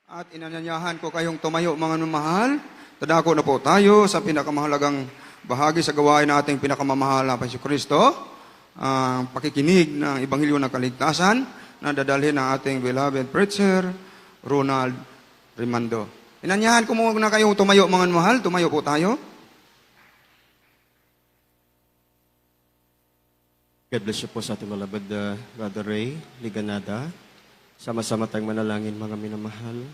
At inanyayahan ko kayong tumayo mga mamahal. Tadako na po tayo sa pinakamahalagang bahagi sa gawain nating pinakamamahal na Panginoon Kristo, ang pakikinig ng Ebanghelyo ng Kaligtasan na dadalhin ng ating beloved preacher, Ronald Rimando. Inanyahan ko muna kayong tumayo mga mamahal. Tumayo po tayo. God bless you po sa ating malabad Brother Ray Liganada. Sama-sama tayong manalangin, mga minamahal.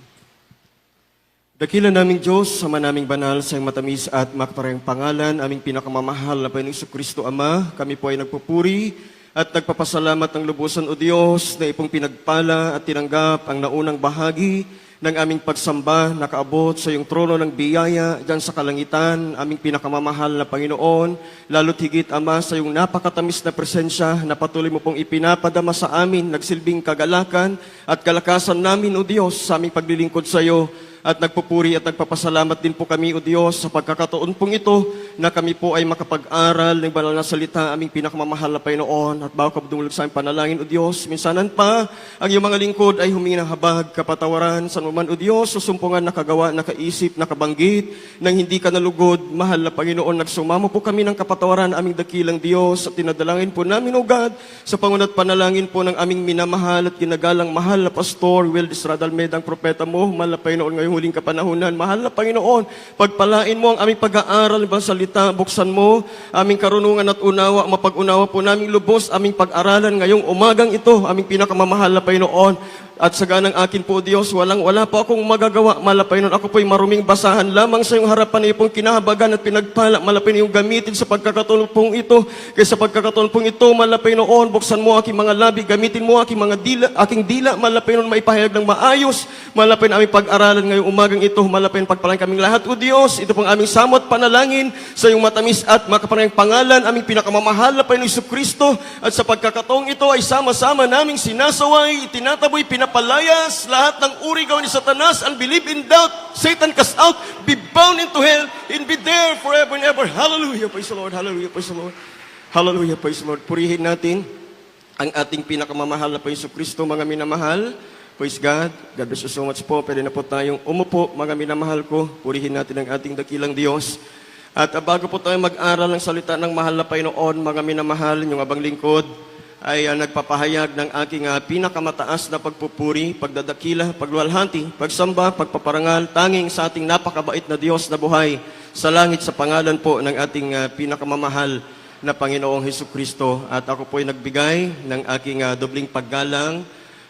Dakila naming Diyos, sama naming banal sa iyong matamis at makaparehang pangalan, aming pinakamamahal na Panginoong Jesucristo Ama, kami po ay nagpupuri at nagpapasalamat ng lubusan o Diyos na ipong pinagpala at tinanggap ang naunang bahagi ng aming pagsamba, nakaabot sa iyong trono ng biyaya dyan sa kalangitan, aming pinakamamahal na Panginoon, lalo't higit, Ama, sa iyong napakatamis na presensya na patuloy mo pong ipinapadama sa amin, nagsilbing kagalakan at kalakasan namin, O Diyos, sa aming paglilingkod sa iyo. At nagpupuri at nagpapasalamat din po kami, O Diyos, sa pagkakataon pong ito na kami po ay makapag-aral ng banal na salita, aming pinakamamahal na Panginoon. At bago ka dumulog sa aming panalangin, O Diyos, minsanan pa, ang iyong mga lingkod ay humingi ng habag, kapatawaran, sa naman, O Diyos, susumpungan, nakagawa, nakaisip, nakabanggit, nang hindi ka nalugod, mahal na Panginoon, nagsumamo po kami ng kapatawaran, aming dakilang Diyos, at tinadalangin po namin, O God, sa pangunat panalangin po ng aming minamahal at ginagalang mahal na Pastor Will Disradalmeda, ang propeta mo, mahal na Panginoon, ngayong huling kapanahunan. Mahal na Panginoon, pagpalain mo ang aming pag-aaral ng salita, buksan mo aming karunungan at unawa, mapag-unawa po naming lubos aming pag-aralan ngayong umagang ito, aming pinakamamahal na Panginoon. At sa ganang akin po, Diyos, wala po akong magagawa, malapay nun. Ako po'y maruming basahan lamang sa iyong harapan na iyong kinahabagan at pinagpala. Malapay na iyong gamitin sa pagkakataon pong ito. Kaya sa pagkakataon pong ito, malapay noon, buksan mo aking mga labi, gamitin mo aking dila, malapay nun maipahayag ng maayos. Malapay na aming pag-aralan ngayong umagang ito, malapay na pagpalain kaming lahat. O Diyos, ito pong aming samot panalangin sa iyong matamis at makapanayang pangalan, aming pinakamamahal na Panginoon Jesucristo. At sa pagkakataong ito ay sama-sama naming sinasaway, itinataboy, pinapalayas lahat ng uri gawa ni Satanas, unbelief in doubt, Satan cast out, be bound into hell, and be there forever and ever. Hallelujah, praise the Lord, hallelujah, praise the Lord. Hallelujah, praise the Lord. Purihin natin ang ating pinakamamahal na Panginoon Jesucristo, mga minamahal. Praise God. God bless you so much po. Pwede na po tayong umupo, mga minamahal ko. Purihin natin ang ating dakilang Diyos. At bago po tayo mag-aral ng salita ng mahal na Panginoon, mga minamahal, yung abang lingkod, ay nagpapahayag ng aking pinakamataas na pagpupuri, pagdadakila, pagluwalhati, pagsamba, pagpaparangal, tanging sa ating napakabait na Diyos na buhay sa langit sa pangalan po ng ating pinakamamahal na Panginoong Jesucristo. At ako po ay nagbigay ng aking dobling paggalang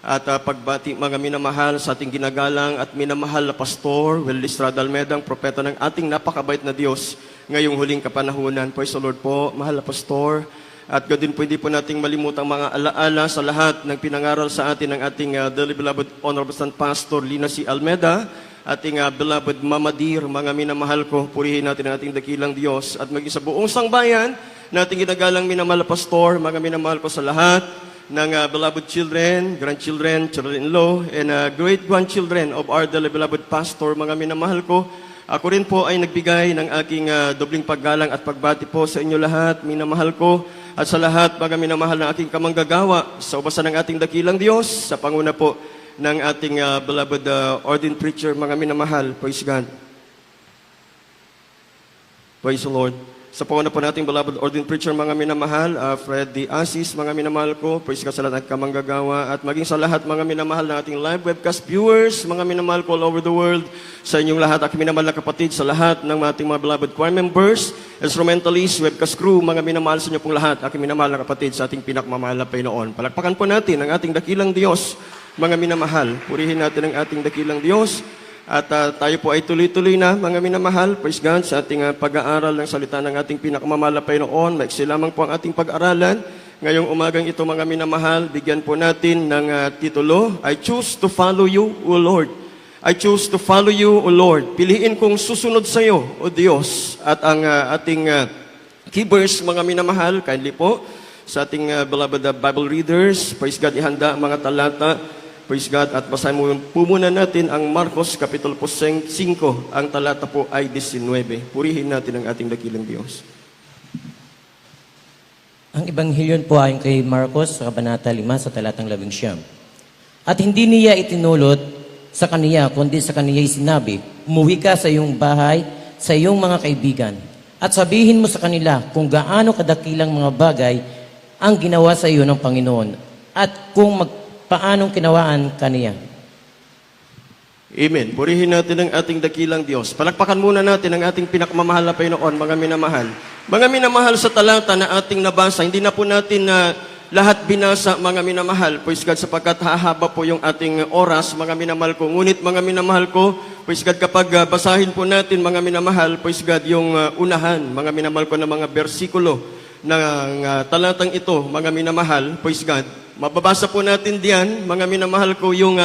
at pagbati, mga minamahal, sa ating ginagalang at minamahal na Pastor Will Disradalmeda, ang propeta ng ating napakabait na Diyos ngayong huling kapanahunan. Praise the Lord po, mahal na Pastor. At ganoon po, hindi po nating malimutang mga alaala sa lahat ng pinangaral sa atin ng ating dearly beloved Honorable San Pastor Lina C. Almeda, ating beloved Mama Dear, mga minamahal ko, purihin natin ang ating dakilang Diyos at maging sa buong sangbayan na ating ginagalang minamahal na Pastor, mga minamahal ko sa lahat ng beloved children, grandchildren, children-in-law, and great-grandchildren of our dearly beloved Pastor, mga minamahal ko. Ako rin po ay nagbigay ng aking dobling paggalang at pagbati po sa inyo lahat, minamahal ko, at sa lahat, mga minamahal ng aking kamanggagawa sa ubasan ng ating dakilang Diyos, sa panguna po ng ating beloved ordained preacher, mga minamahal. Praise God. Praise the Lord. Sa panguna po nating beloved ordained preacher, mga minamahal, Fred D. Asis, mga minamahal ko, praise God sa lahat ng kamanggagawa, at maging sa lahat, mga minamahal ng ating live webcast viewers, mga minamahal ko all over the world, sa inyong lahat, aking minamahal na kapatid, sa lahat ng ating mga beloved choir members, instrumentalists, webcast crew, mga minamahal sa inyo pong lahat, aking minamahal na kapatid sa ating pinakmamahal na Panginoon. Palakpakan po natin ang ating dakilang Diyos, mga minamahal. Purihin natin ang ating dakilang Diyos. At tayo po ay tuloy-tuloy na, mga minamahal, praise God, sa ating pag-aaral ng salita ng ating pinakamamahal na Panginoon. Maiksi lamang po ang ating pag-aralan. Ngayong umagang ito, mga minamahal, bigyan po natin ng titulo, I choose to follow you, O Lord. I choose to follow you, O Lord. Piliin kong susunod sa iyo, O Diyos. At ang ating key verse, mga minamahal, kindly po, sa ating beloved Bible readers, praise God, ihanda mga talata. Praise God, at basahin po muna natin ang Marcos Kapitulo 5, ang talata po ay 19. Purihin natin ang ating dakilang Diyos. Ang Ebanghelyon po ayon kay Marcos sa Kabanata 5 sa talatang 11. At hindi niya itinulot sa kaniya, kundi sa kaniya'y sinabi, umuwi ka sa iyong bahay, sa iyong mga kaibigan, at sabihin mo sa kanila kung gaano kadakilang mga bagay ang ginawa sa iyo ng Panginoon, at kung paanong kinawaan kaniya. Amen. Purihin natin ang ating dakilang Diyos. Palakpakan muna natin ang ating pinakamamahal na Panginoon, mga minamahal. Mga minamahal, sa talata na ating nabasa, hindi na po natin na lahat binasa, mga minamahal, pues God, sapagkat hahaba po yung ating oras, mga minamahal ko. Ngunit, mga minamahal ko, pues God, kapag basahin po natin, mga minamahal, pues God, yung unahan, mga minamahal ko, na mga bersikulo ng talatang ito, mga minamahal, pues God, mababasa po natin diyan, mga minamahal ko, yung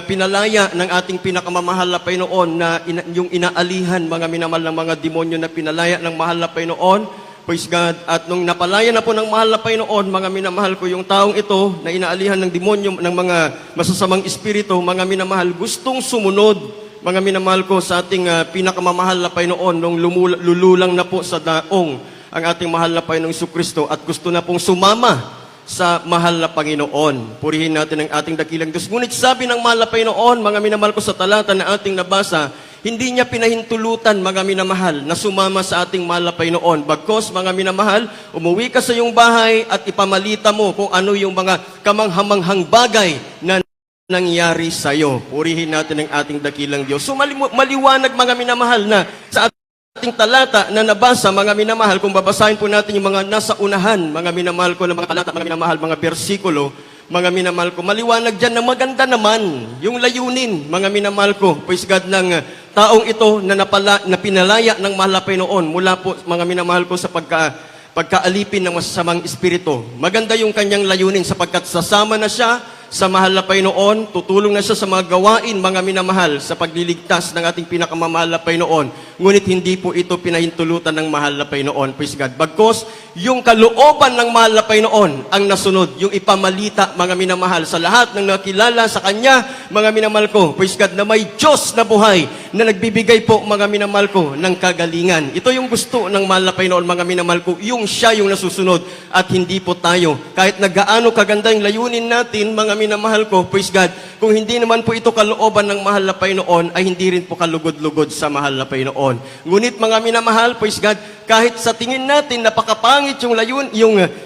pinalaya ng ating pinakamamahal na Panginoon na yung inaalihan, mga minamahal, ng mga demonyo na pinalaya ng mahal na Panginoon, praise God. At nung napalaya na po ng mahal na Panginoon, mga minamahal ko, yung taong ito na inaalihan ng demonyo, ng mga masasamang espiritu, mga minamahal, gustong sumunod, mga minamahal ko, sa ating pinakamamahal na Panginoon, nung lululang na po sa daong ang ating mahal na Panginoong Jesucristo at gusto na pong sumama sa mahal na Panginoon. Purihin natin ang ating dakilang Diyos. Ngunit sabi ng mahal na Panginoon, mga minamahal ko, sa talata na ating nabasa, hindi niya pinahintulutan, mga minamahal, na sumama sa ating mahal na Panginoon. Bagkos, mga minamahal, umuwi ka sa iyong bahay at ipamalita mo kung ano yung mga kamanghamanghang bagay na nangyari sa iyo. Purihin natin ang ating dakilang Diyos. So maliwanag, mga minamahal, na sa ating talata na nabasa, mga minamahal, kung babasahin po natin yung mga nasa unahan, mga minamahal ko, na mga talata, mga minamahal, mga bersikulo, mga minamahal ko, maliwanag dyan na maganda naman yung layunin, mga minamahal ko, praise God, ng taong ito na pinalaya ng mahal na Panginoon mula po, mga minamahal ko, sa pagkaalipin ng masasamang espiritu. Maganda yung kanyang layunin sapagkat sasama na siya sa mahal na Panginoon, tutulong na siya sa mga gawain, mga minamahal, sa pagliligtas ng ating pinakamamahal na Panginoon. Ngunit hindi po ito pinahintulutan ng mahal na Panginoon, praise God. Bagkos, yung kalooban ng mahal na Panginoon ang nasunod, yung ipamalita, mga minamahal, sa lahat ng nakilala sa Kanya, mga minamahal ko, praise God, na may Diyos na buhay, na nagbibigay po, mga minamahal ko, ng kagalingan. Ito yung gusto ng mahal na Panginoon, mga minamahal ko, yung siya yung nasusunod, at hindi po tayo. Kahit nagaano kaganda yung layunin natin, mga minamahal ko, praise God, kung hindi naman po ito kalooban ng mahal na Panginoon, ay hindi rin po kalugod-lugod sa mahal na Panginoon. Ngunit, mga minamahal, praise God, kahit sa tingin natin napakapangit yung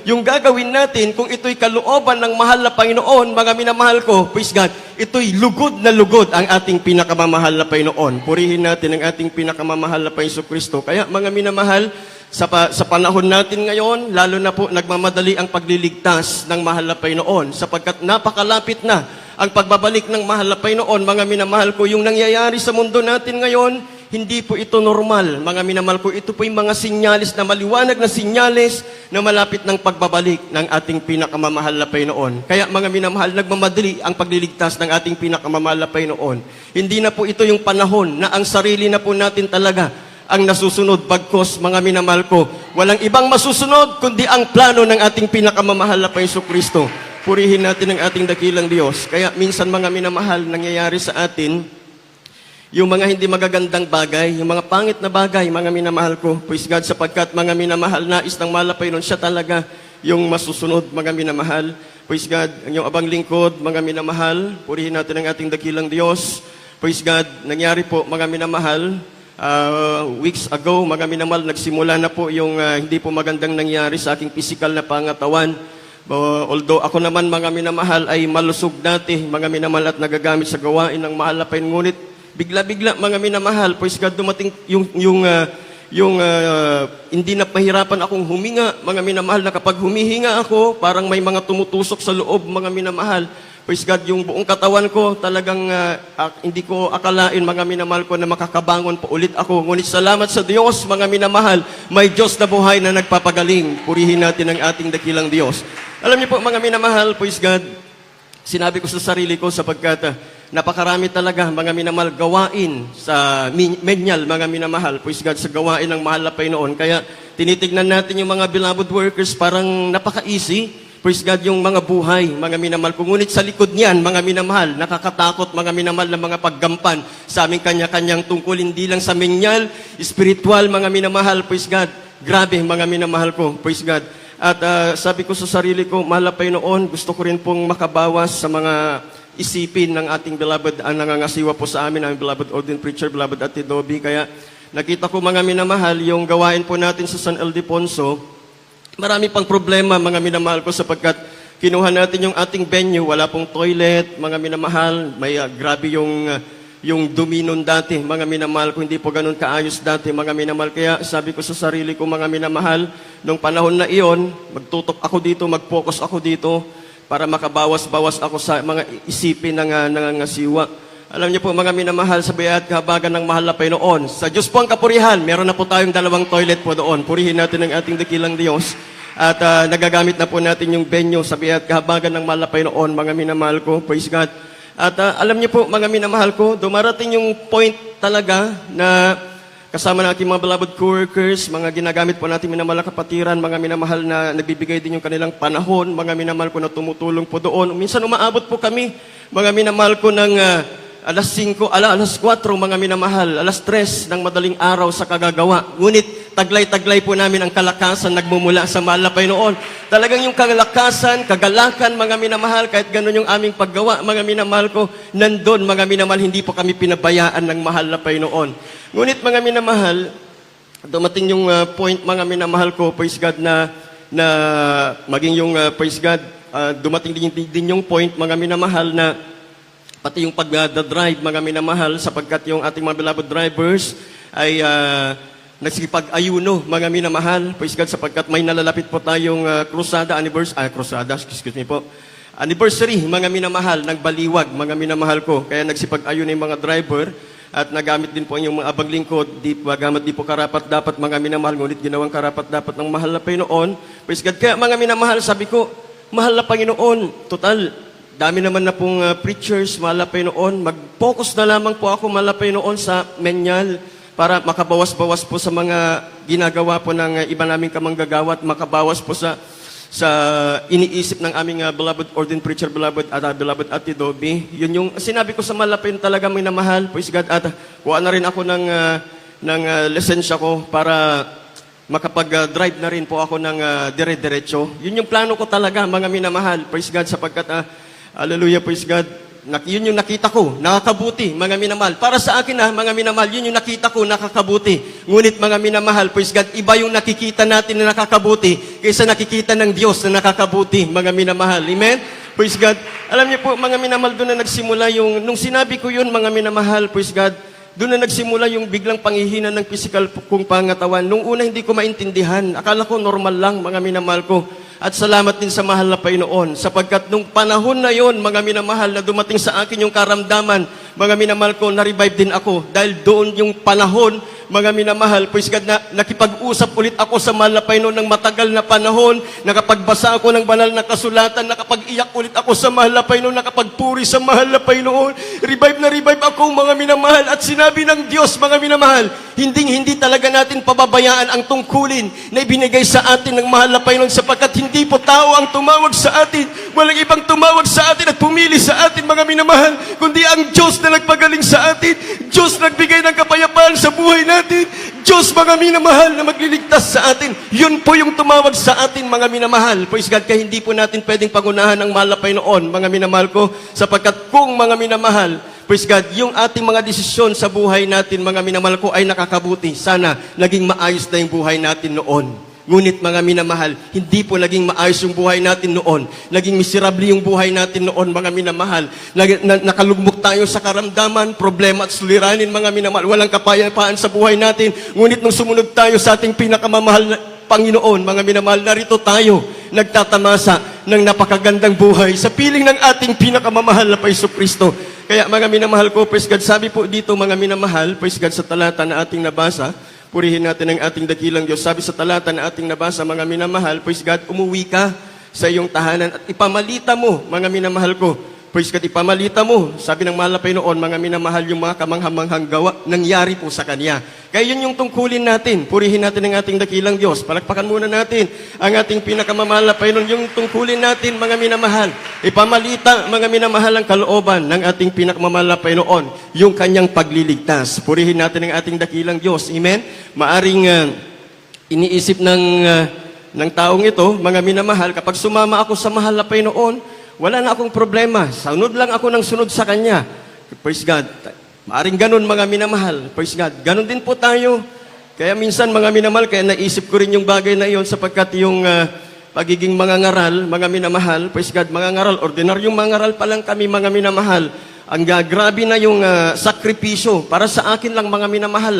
yung gagawin natin, kung ito'y kalooban ng mahal na Panginoon, mga minamahal ko, praise God, ito'y lugod na lugod ang ating pinakamamahal na Panginoon. Purihin natin ang ating pinakamamahal na Panginoon Kristo. Kaya, mga minamahal, sa panahon natin ngayon, lalo na po nagmamadali ang pagliligtas ng mahal na Panginoon, sapagkat napakalapit na ang pagbabalik ng mahal na Panginoon, mga minamahal ko, yung nangyayari sa mundo natin ngayon, hindi po ito normal, mga minamahal ko. Ito po yung mga sinyalis na maliwanag na sinyalis na malapit ng pagbabalik ng ating pinakamamahal na Panginoon. Kaya, mga minamahal, nagmamadali ang pagliligtas ng ating pinakamamahal na Panginoon. Hindi na po ito yung panahon na ang sarili na po natin talaga ang nasusunod. Bagkos, mga minamahal ko, walang ibang masusunod kundi ang plano ng ating pinakamamahal na Panginoon Kristo. Purihin natin ang ating dakilang Diyos. Kaya minsan, mga minamahal, nangyayari sa atin yung mga hindi magagandang bagay, yung mga pangit na bagay, mga minamahal ko, praise God, sapagkat, mga minamahal, nais ng mahal na Panginoon, siya talaga yung masusunod, mga minamahal. Praise God, ang iyong abang lingkod, mga minamahal, purihin natin ang ating dakilang Diyos. Praise God, nangyari po, mga minamahal, weeks ago, mga minamahal, nagsimula na po yung hindi po magandang nangyari sa aking physical na pangatawan. Although ako naman, mga minamahal, ay malusog dati, mga minamahal, at nagagamit sa gawain ng mahal na Panginoon. Ngunit bigla-bigla, mga minamahal, praise God, dumating yung hindi na mahirapan akong huminga, mga minamahal, na kapag humihinga ako, parang may mga tumutusok sa loob, mga minamahal. Praise God, yung buong katawan ko, talagang hindi ko akalain, mga minamahal ko, na makakabangon pa ulit ako. Ngunit salamat sa Diyos, mga minamahal, may Diyos na buhay na nagpapagaling. Purihin natin ang ating dakilang Diyos. Alam niyo po, mga minamahal, praise God, sinabi ko sa sarili ko, sapagkat napakarami talaga, mga minamahal, gawain sa menyal, mga minamahal, praise God, sa gawain ng mahal na Panginoon. Kaya tinitignan natin yung mga beloved workers, parang napaka-easy, praise God, yung mga buhay, mga minamahal. Ngunit sa likod niyan, mga minamahal, nakakatakot, mga minamahal, na mga paggampan sa aming kanya-kanyang tungkol, hindi lang sa menyal, spiritual, mga minamahal, praise God. Grabe, mga minamahal ko, praise God. At sabi ko sa sarili ko, mahal na Panginoon, gusto ko rin pong makabawas sa mga isipin ng ating beloved, ang nangangasiwa po sa amin, ang beloved ordained preacher, beloved Ate Dobby. Kaya nakita ko mga minamahal, yung gawain po natin sa San Ildefonso, marami pang problema mga minamahal ko sapagkat kinuha natin yung ating venue, wala pong toilet, mga minamahal, may grabe yung dumi nun dati, mga minamahal ko, hindi po ganun kaayos dati, mga minamahal. Kaya sabi ko sa sarili ko, mga minamahal, nung panahon na iyon, magtutok ako dito, mag-focus ako dito, para makabawas-bawas ako sa mga isipin ng nangangasiwa. Alam niyo po, mga minamahal, sa bayat kahabagan ng mahal na Panginoon, sa Diyos po ang kapurihan, meron na po tayong 2 toilet po doon. Purihin natin ang ating dakilang Diyos. At nagagamit na po natin yung venue sa bayat kahabagan ng mahal na Panginoon, mga minamahal ko. Praise God. At alam niyo po, mga minamahal ko, dumarating yung point talaga na kasama natin mga beloved co-workers, mga ginagamit po natin minamahal na kapatiran, mga minamahal na nagbibigay din yung kanilang panahon, mga minamahal ko na tumutulong po doon. Minsan umaabot po kami, mga minamahal ko ng alas 5, alas 4, mga minamahal, alas 3 ng madaling araw sa kagagawa. Ngunit taglay-taglay po namin ang kalakasan nagmumula sa mahal na Panginoon. Talagang yung kalakasan, kagalakan, mga minamahal, kahit ganun yung aming paggawa, mga minamahal ko, nandun, mga minamahal, hindi po kami pinabayaan ng mahal na Panginoon. Ngunit mga minamahal, dumating yung point, mga minamahal ko, praise God, na maging yung, praise God, dumating din yung point, mga minamahal, na pati yung pag-drive, mga minamahal, sapagkat yung ating mga beloved drivers ay nagsipag-ayuno, mga minamahal, praise God, sapagkat may nalalapit po tayong anniversary, mga minamahal, ng Baliwag, mga minamahal ko. Kaya nagsipag-ayuno yung mga driver, at nagamit din po yung mga abang lingkod, gamit di po karapat-dapat, mga minamahal, ngunit ginawang karapat-dapat ng mahal na Panginoon. Praise God. Kaya mga minamahal, sabi ko, mahal na Panginoon, total, dami naman na pong preachers, mahal na Panginoon, mag-focus na lamang po ako, mahal na Panginoon, sa menyal, para makabawas-bawas po sa mga ginagawa po ng iba naming kamanggagawa, at makabawas po sa iniisip ng aming beloved ordained preacher, beloved Ate Dobby. Yun yung sinabi ko sa malapin, talaga minamahal, praise God, at kuha na rin ako ng lisensya ko para makapag-drive na rin po ako ng dire-diretso. Yun yung plano ko talaga, mga minamahal, praise God, sapagkat, hallelujah, praise God, yun yung nakita ko, nakakabuti, mga minamahal. Para sa akin, mga minamahal, yun yung nakita ko, nakakabuti. Ngunit, mga minamahal, praise God, iba yung nakikita natin na nakakabuti kaysa nakikita ng Diyos na nakakabuti, mga minamahal. Amen? Praise God. Alam niyo po, mga minamahal, doon na nagsimula yung, nung sinabi ko yun, mga minamahal, praise God, doon na nagsimula yung biglang panghihina ng physical kong pangatawan. Nung una, hindi ko maintindihan. Akala ko normal lang, mga minamahal ko. At salamat din sa mahal na Panginoon, sapagkat nung panahon na yon, mga minamahal, na dumating sa akin yung karamdaman, mga minamahal ko, na-revive din ako. Dahil doon yung panahon, mga minamahal, praise God, na nakipag-usap ulit ako sa mahal na Panginoon ng matagal na panahon, nakapagbasa ako ng banal na kasulatan, nakapag-iyak ulit ako sa mahal na Panginoon, nakapagpuri sa mahal na Panginoon. Revive na revive ako, mga minamahal. At sinabi ng Diyos, mga minamahal, hindi talaga natin pababayaan ang tungkulin na ibinigay sa atin ng mahal na Panginoon, sapagkat hindi po tao ang tumawag sa atin. Walang ibang tumawag sa atin at pumili sa atin, mga minamahal, kundi ang Diyos na nagpagaling sa atin. Diyos nagbigay ng kapayapaan sa buhay natin. Diyos, mga minamahal, na magliligtas sa atin. Yun po yung tumawag sa atin, mga minamahal. Praise God, kaya hindi po natin pwedeng pangunahan ng mahal na Panginoon, mga minamahal ko, sapagkat kung, mga minamahal, praise God, yung ating mga desisyon sa buhay natin, mga minamahal ko, ay nakakabuti. Sana naging maayos na yung buhay natin noon. Ngunit, mga minamahal, hindi po naging maayos yung buhay natin noon. Naging miserable yung buhay natin noon, mga minamahal. Nakalugmok tayo sa karamdaman, problema at suliranin, mga minamahal. Walang kapayapaan sa buhay natin. Ngunit nung sumunod tayo sa ating pinakamamahal na Panginoon, mga minamahal, narito tayo, nagtatamasa ng napakagandang buhay sa piling ng ating pinakamamahal na Paiso Kristo. Kaya, mga minamahal ko, praise God, sabi po dito, mga minamahal, praise God, sa talata na ating nabasa, purihin natin ang ating dakilang Diyos. Sabi sa talata na ating nabasa, mga minamahal, praise God, umuwi ka sa iyong tahanan at ipamalita mo, mga minamahal ko. Praise God, ipamalita mo. Sabi ng mahal na Panginoon, mga minamahal, yung mga kamanghamanghang gawa, nangyari po sa Kanya. Kaya yun yung tungkulin natin. Purihin natin ang ating dakilang Diyos. Palakpakan muna natin ang ating pinakamamahal na Panginoon. Yung tungkulin natin, mga minamahal. Ipamalita, mga minamahal, ang kalooban ng ating pinakamamahal na Panginoon. Yung Kanyang pagliligtas. Purihin natin ang ating dakilang Diyos. Amen? Maaring iniisip ng taong ito, mga minamahal, kapag sumama ako sa mahal na Panginoon, wala na akong problema. Sunod lang ako ng sunod sa Kanya. Praise God. Maaring ganun, mga minamahal. Praise God. Ganun din po tayo. Kaya minsan, mga minamahal, kaya naisip ko rin yung bagay na iyon sapagkat yung pagiging mga ngaral, mga minamahal, praise God, mga ngaral, ordinaryong mga ngaral pa lang kami, mga minamahal. Ang grabe na yung sakripisyo. Para sa akin lang, mga minamahal,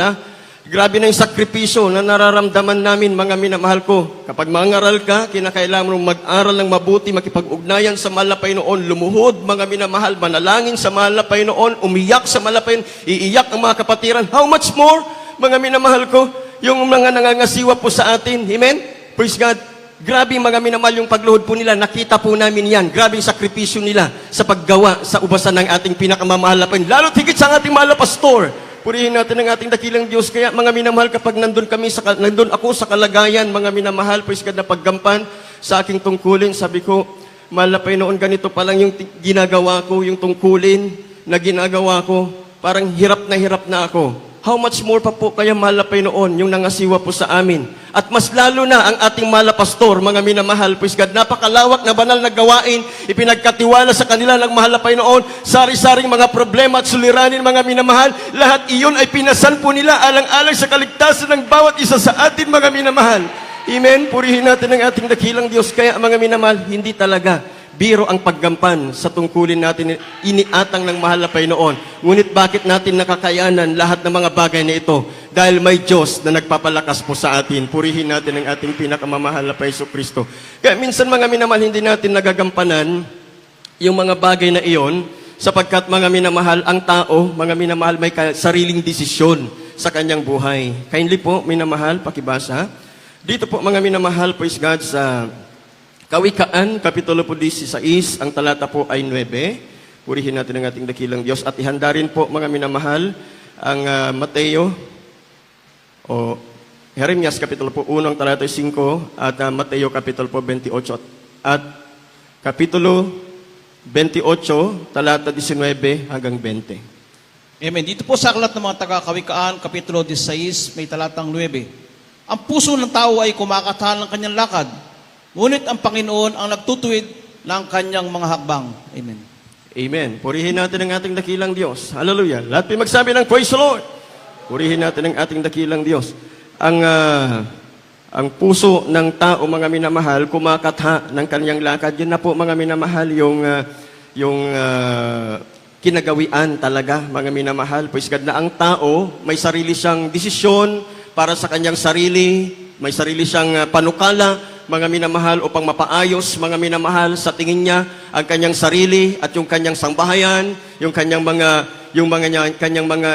grabe na yung sakripisyo na nararamdaman namin, mga minamahal ko. Kapag mangaral ka, kinakailangan mong mag-aral ng mabuti, makipag-ugnayan sa mahal na Panginoon, lumuhod, mga minamahal, manalangin sa mahal na Panginoon, umiyak sa mahal na Panginoon, iiyak ang mga kapatiran. How much more, mga minamahal ko, yung mga nangangasiwa po sa atin. Amen? Praise God. Grabe mga minamahal yung pagluhod po nila. Nakita po namin yan. Grabe yung sakripisyo nila sa paggawa sa ubasan ng ating pinakamamahal na Panginoon. Lalo tigit sa ating mahal na pastor. Purihin natin ang ating dakilang Diyos. Kaya mga minamahal, kapag nandun ako sa kalagayan, mga minamahal, praise God, na paggampan sa aking tungkulin, sabi ko, mahal na Panginoon, ganito pa lang yung ginagawa ko, yung tungkulin na ginagawa ko. Parang hirap na ako. How much more pa po kaya mahal na Panginoon yung nangasiwa po sa amin. At mas lalo na ang ating mahal na pastor, mga minamahal, praise God, napakalawak na banal na gawain, ipinagkatiwala sa kanila ng mahal na Panginoon, sari-saring mga problema at suliranin, mga minamahal, lahat iyon ay pinasan po nila alang-alang sa kaligtasan ng bawat isa sa atin, mga minamahal. Amen? Purihin natin ang ating dakilang Diyos. Kaya mga minamahal, hindi talaga biro ang paggampan sa tungkulin natin iniatang ng mahal na Panginoon. Ngunit bakit natin nakakayanan lahat ng mga bagay na ito? Dahil may Diyos na nagpapalakas po sa atin. Purihin natin ang ating pinakamamahal na Panginoon Kristo. Kaya minsan mga minamahal, hindi natin nagagampanan yung mga bagay na iyon sapagkat mga minamahal, ang tao, mga minamahal, may sariling desisyon sa kanyang buhay. Kindly po, minamahal, pakibasa. Dito po mga minamahal, praise God, sa Kawikaan, Kapitulo po 16, ang talata po ay 9. Purihin natin ang ating dakilang Diyos. At ihanda rin po, mga minamahal, ang Mateo, o Jeremias, Kapitulo po 1, ang talata ay 5, at Mateo, Kapitulo po 28. At Kapitulo 28, talata 19 hanggang 20. Amen. Dito po sa aklat ng mga taga-Kawikaan, Kapitulo 16, may talatang 9. Ang puso ng tao ay kumakatahan ng kanyang lakad, ngunit ang Panginoon ang nagtutuwid ng kanyang mga hakbang. Amen. Amen. Purihin natin ang ating dakilang Diyos. Hallelujah. Lahat po magsabi ng praise the Lord. Purihin natin ang ating dakilang Diyos. Ang puso ng tao, mga minamahal, kumakatha ng kanyang lakad. Yun na po, mga minamahal, yung kinagawian talaga, mga minamahal. Praise God, na ang tao, may sarili siyang desisyon para sa kanyang sarili, may sarili siyang panukala, mga minamahal, upang mapaayos, mga minamahal, sa tingin niya, ang kanyang sarili at yung kanyang sangbahayan, yung kanyang mga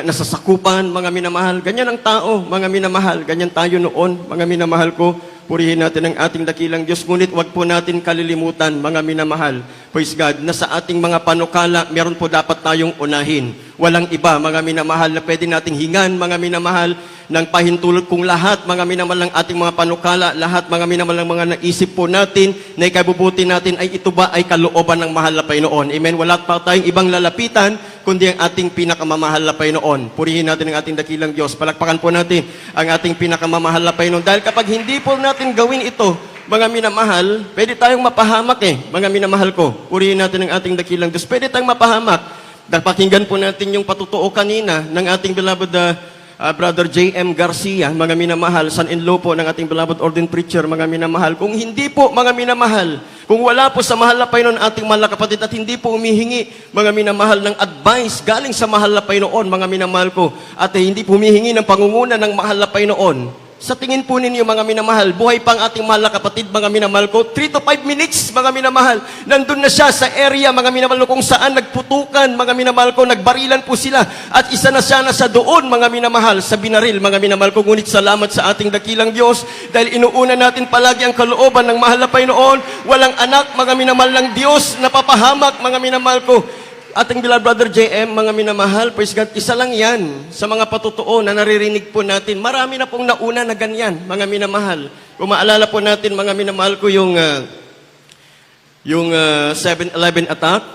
nasasakupan, mga minamahal. Ganyan ang tao, mga minamahal. Ganyan tayo noon, mga minamahal ko. Purihin natin ang ating dakilang Diyos. Ngunit wag po natin kalilimutan, mga minamahal, praise God, na sa ating mga panukala, meron po dapat tayong unahin. Walang iba, mga minamahal, na pwede nating hingan, mga minamahal, ng pahintulot kung lahat, mga minamahal, ng ating mga panukala, lahat, mga minamahal, ng mga naisip po natin, na ikabubuti natin, ay ito ba ay kalooban ng mahal na Panginoon? Amen? Wala pa tayong ibang lalapitan, kundi ang ating pinakamamahal na Panginoon. Purihin natin ang ating dakilang Diyos. Palakpakan po natin ang ating pinakamamahal na Panginoon. Dahil kapag hindi po natin gawin ito, mga minamahal, pwede tayong mapahamak mga minamahal ko. Purihin natin ang ating dakilang Diyos. Pwede tayong mapahamak. Dahil pakinggan po natin yung patutuo kanina ng ating beloved Brother J.M. Garcia, mga minamahal, son-in-law po ng ating beloved ordained preacher, mga minamahal. Kung hindi po, mga minamahal, kung wala po sa mahal na Panginoon ating mahal na kapatid at hindi po humihingi, mga minamahal, ng advice galing sa mahal na Panginoon, mga minamahal ko, at hindi po humihingi ng pangunguna ng mahal na Panginoon, sa tingin po ninyo, mga minamahal, buhay pang ating mahal na kapatid, mga minamahal ko, 3 to 5 minutes, mga minamahal, nandun na siya sa area, mga minamahal ko, kung saan nagputukan, mga minamahal ko, nagbarilan po sila, at isa na siya na sa doon, mga minamahal, sa binaril, mga minamahal ko. Ngunit salamat sa ating dakilang Diyos, dahil inuuna natin palagi ang kalooban ng mahal na Panginoon, walang anak, mga minamahal ng Diyos, napapahamak, mga minamahal ko. Ating beloved Brother JM, mga minamahal, praise God, isa lang yan sa mga patutuo na naririnig po natin. Marami na pong nauna na ganyan, mga minamahal. Kung maalala po natin, mga minamahal ko, yung 7/11 attack,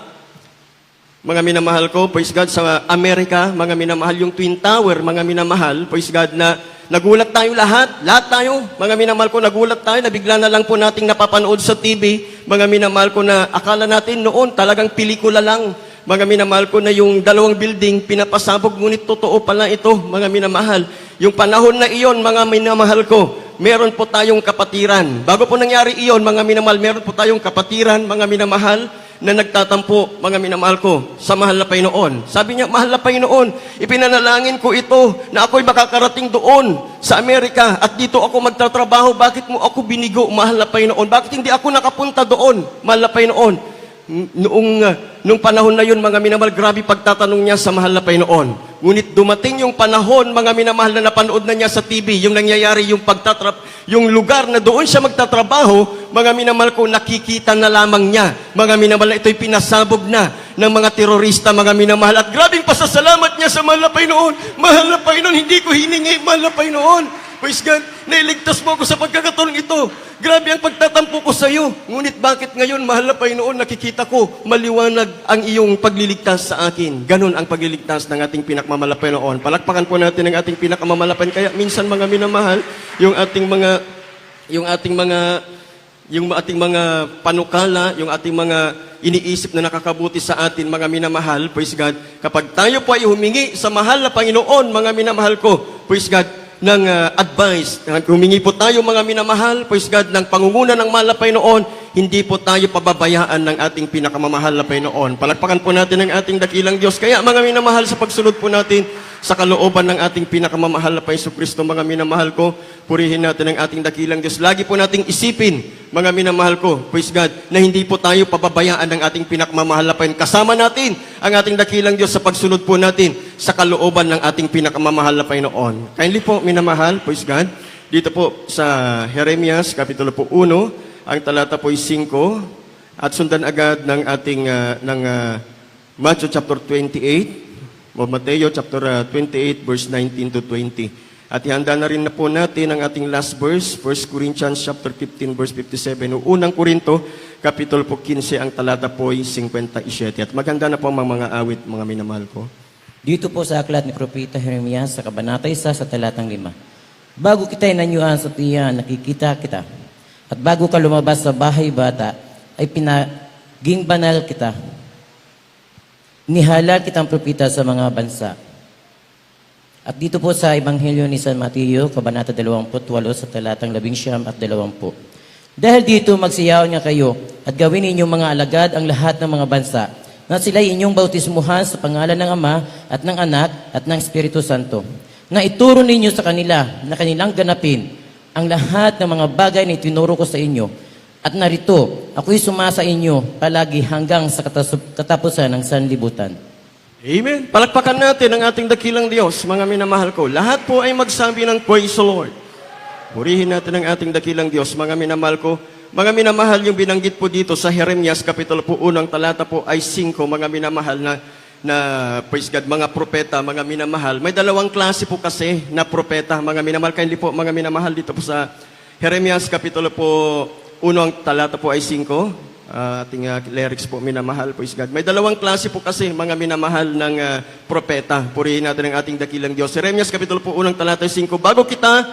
mga minamahal ko, praise God, sa Amerika, mga minamahal, yung Twin Tower, mga minamahal, praise God, na nagulat tayo lahat tayo, mga minamahal ko, nagulat tayo, na bigla na lang po nating napapanood sa TV, mga minamahal ko, na akala natin noon talagang pelikula lang. Mga minamahal ko, na yung 2 building pinapasabog, ngunit totoo pala ito, mga minamahal. Yung panahon na iyon, mga minamahal ko, meron po tayong kapatiran. Bago po nangyari iyon, mga minamahal, meron po tayong kapatiran, mga minamahal, na nagtatampo, mga minamahal ko, sa mahal na Panginoon. Sabi niya, mahal na Panginoon, ipinanalangin ko ito, na ako'y makakarating doon sa Amerika, at dito ako magtatrabaho. Bakit mo ako binigo, mahal na Panginoon? Bakit hindi ako nakapunta doon, mahal na Panginoon? Nung panahon na yun, mga minamahal, grabe pagtatanong niya sa mahal na Panginoon. Ngunit dumating yung panahon, mga minamahal, na napanood na niya sa TV, yung nangyayari, yung lugar na doon siya magtatrabaho, mga minamahal ko, nakikita na lamang niya. Mga minamahal, na ito'y pinasabog na ng mga terorista, mga minamahal. At grabing pasasalamat niya sa mahal na Panginoon. Mahal na Panginoon, hindi ko hiningi, mahal na Panginoon. Praise God, nailigtas mo ako sa pagkakataon ito. Grabe ang pagtatampo ko sa iyo. Ngunit bakit ngayon, mahal na Panginoon, nakikita ko maliwanag ang iyong pagliligtas sa akin. Ganon ang pagliligtas ng ating pinakmamalapay noon. Palakpakan po natin ang ating pinakamamalapay. Kaya minsan, mga minamahal, yung ating mga panukala, yung ating mga iniisip na nakakabuti sa atin, mga minamahal, praise God, kapag tayo po ay humingi sa mahal na Panginoon, mga minamahal ko, praise God, ng advice. Humingi po tayo, mga minamahal, praise God, ng pangunguna ng mahal na Panginoon, hindi po tayo pababayaan ng ating pinakamamahal na Panginoon. Palakpakan po natin ang ating dakilang Diyos. Kaya, mga minamahal, sa pagsunod po natin sa kalooban ng ating pinakamamahal na Panginoon Kristo, mga minamahal ko, purihin natin ang ating dakilang Diyos. Lagi po nating isipin, mga minamahal ko, praise God, na hindi po tayo pababayaan ng ating pinakamamahal na Panginoon. Kasama natin ang ating dakilang Diyos sa pagsunod po natin sa kalooban ng ating pinakamamahal na Panginoon. Kindly po, minamahal, praise God, dito po sa Jeremias, Kapitulo po 1, ang talata po ay 5, at sundan agad ng ating Matthew chapter 28, o Mateo chapter 28, verse 19 to 20. At ihanda na rin na po natin ang ating last verse, 1 Corinthians chapter 15, verse 57. O unang Korinto, Kapitulo po 15, ang talata po ay 57. At maganda na po ang mga awit, mga minamahal ko. Dito po sa aklat ni Propeta Jeremias sa Kabanata 1 sa talatang 5. Bago kita'y nanyuan sa tiyan, nakikita kita. At bago ka lumabas sa bahay bata, ay pinaging banal kita. Nihala kitang propeta sa mga bansa. At dito po sa Ebanghelyo ni San Mateo, Kabanata 28 sa talatang 19 at 20. Dahil dito magsiyaw niya kayo at gawin ninyong mga alagad ang lahat ng mga bansa, na sila'y inyong bautismuhan sa pangalan ng Ama at ng Anak at ng Espiritu Santo, na ituro ninyo sa kanila na kanilang ganapin ang lahat ng mga bagay na itinuro ko sa inyo. At narito, ako'y sumasa inyo palagi hanggang sa katapusan ng sanlibutan. Amen. Palakpakan natin ang ating dakilang Diyos, mga minamahal ko. Lahat po ay magsabi ng praise the Lord. Purihin natin ang ating dakilang Diyos, mga minamahal ko. Mga minamahal, yung binanggit po dito sa Jeremias, Kapitulo po 1, ang talata po ay 5, mga minamahal na praise God, mga propeta, mga minamahal. May dalawang klase po kasi na propeta, mga minamahal. Kaya hindi po, mga minamahal, dito po sa Jeremias, Kapitulo po 1, ang talata po ay 5. Ating lyrics po, minamahal, praise God. May dalawang klase po kasi, mga minamahal ng propeta. Purihin natin ang ating dakilang Diyos. Jeremias, Kapitulo po 1, talata 5. Bago kita,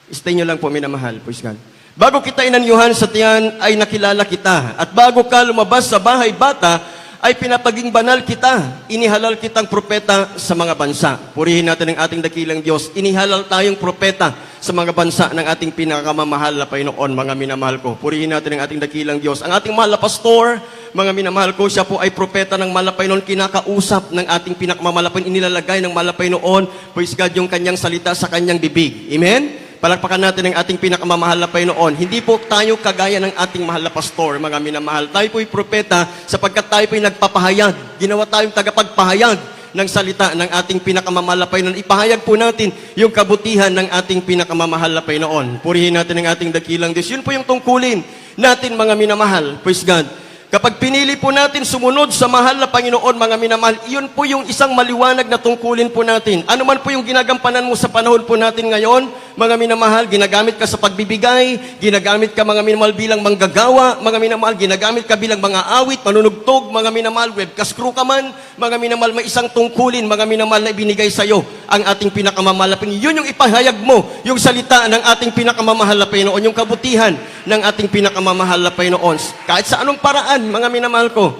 stay nyo lang po, minamahal, praise God. Bago kita inanyuhan sa tiyan, ay nakilala kita. At bago ka lumabas sa bahay bata, ay pinapaging banal kita. Inihalal kitang propeta sa mga bansa. Purihin natin ang ating dakilang Diyos. Inihalal tayong propeta sa mga bansa ng ating pinakamamahal na Panginoon, mga minamahal ko. Purihin natin ang ating dakilang Diyos. Ang ating mahal na pastor, mga minamahal ko, siya po ay propeta ng mahal na Panginoon, kinakausap ng ating pinakamamahal na Panginoon, inilalagay ng mahal na Panginoon, praise God, yung kanyang salita sa kanyang bibig. Amen? Palakpakan natin ang ating pinakamamahal na Panginoon. Hindi po tayo kagaya ng ating mahal na pastor, mga minamahal. Tayo po'y propeta sapagkat tayo po'y nagpapahayag. Ginawa tayong tagapagpahayag ng salita ng ating pinakamamahal na Panginoon. Ipahayag po natin yung kabutihan ng ating pinakamamahal na Panginoon. Purihin natin ang ating dakilang Diyos. Yun po yung tungkulin natin, mga minamahal. Praise God. Kapag pinili po natin sumunod sa mahal na Panginoon, mga minamahal, iyon po yung isang maliwanag na tungkulin po natin. Ano man po yung ginagampanan mo sa panahon po natin ngayon, mga minamahal, ginagamit ka sa pagbibigay, ginagamit ka mga minamahal bilang manggagawa, mga minamahal, ginagamit ka bilang mga awit, manunugtog, mga minamahal, webcast crew ka man, mga minamahal, may isang tungkulin, mga minamahal na ibinigay sa iyo ang ating pinakamamahal na Panginoon. Yun yung ipahayag mo, yung salita ng ating pinakamamahal na Panginoon, yung kabutihan ng ating pinakamamahal na Panginoon. Kahit sa anong paraan, mga minamahal ko,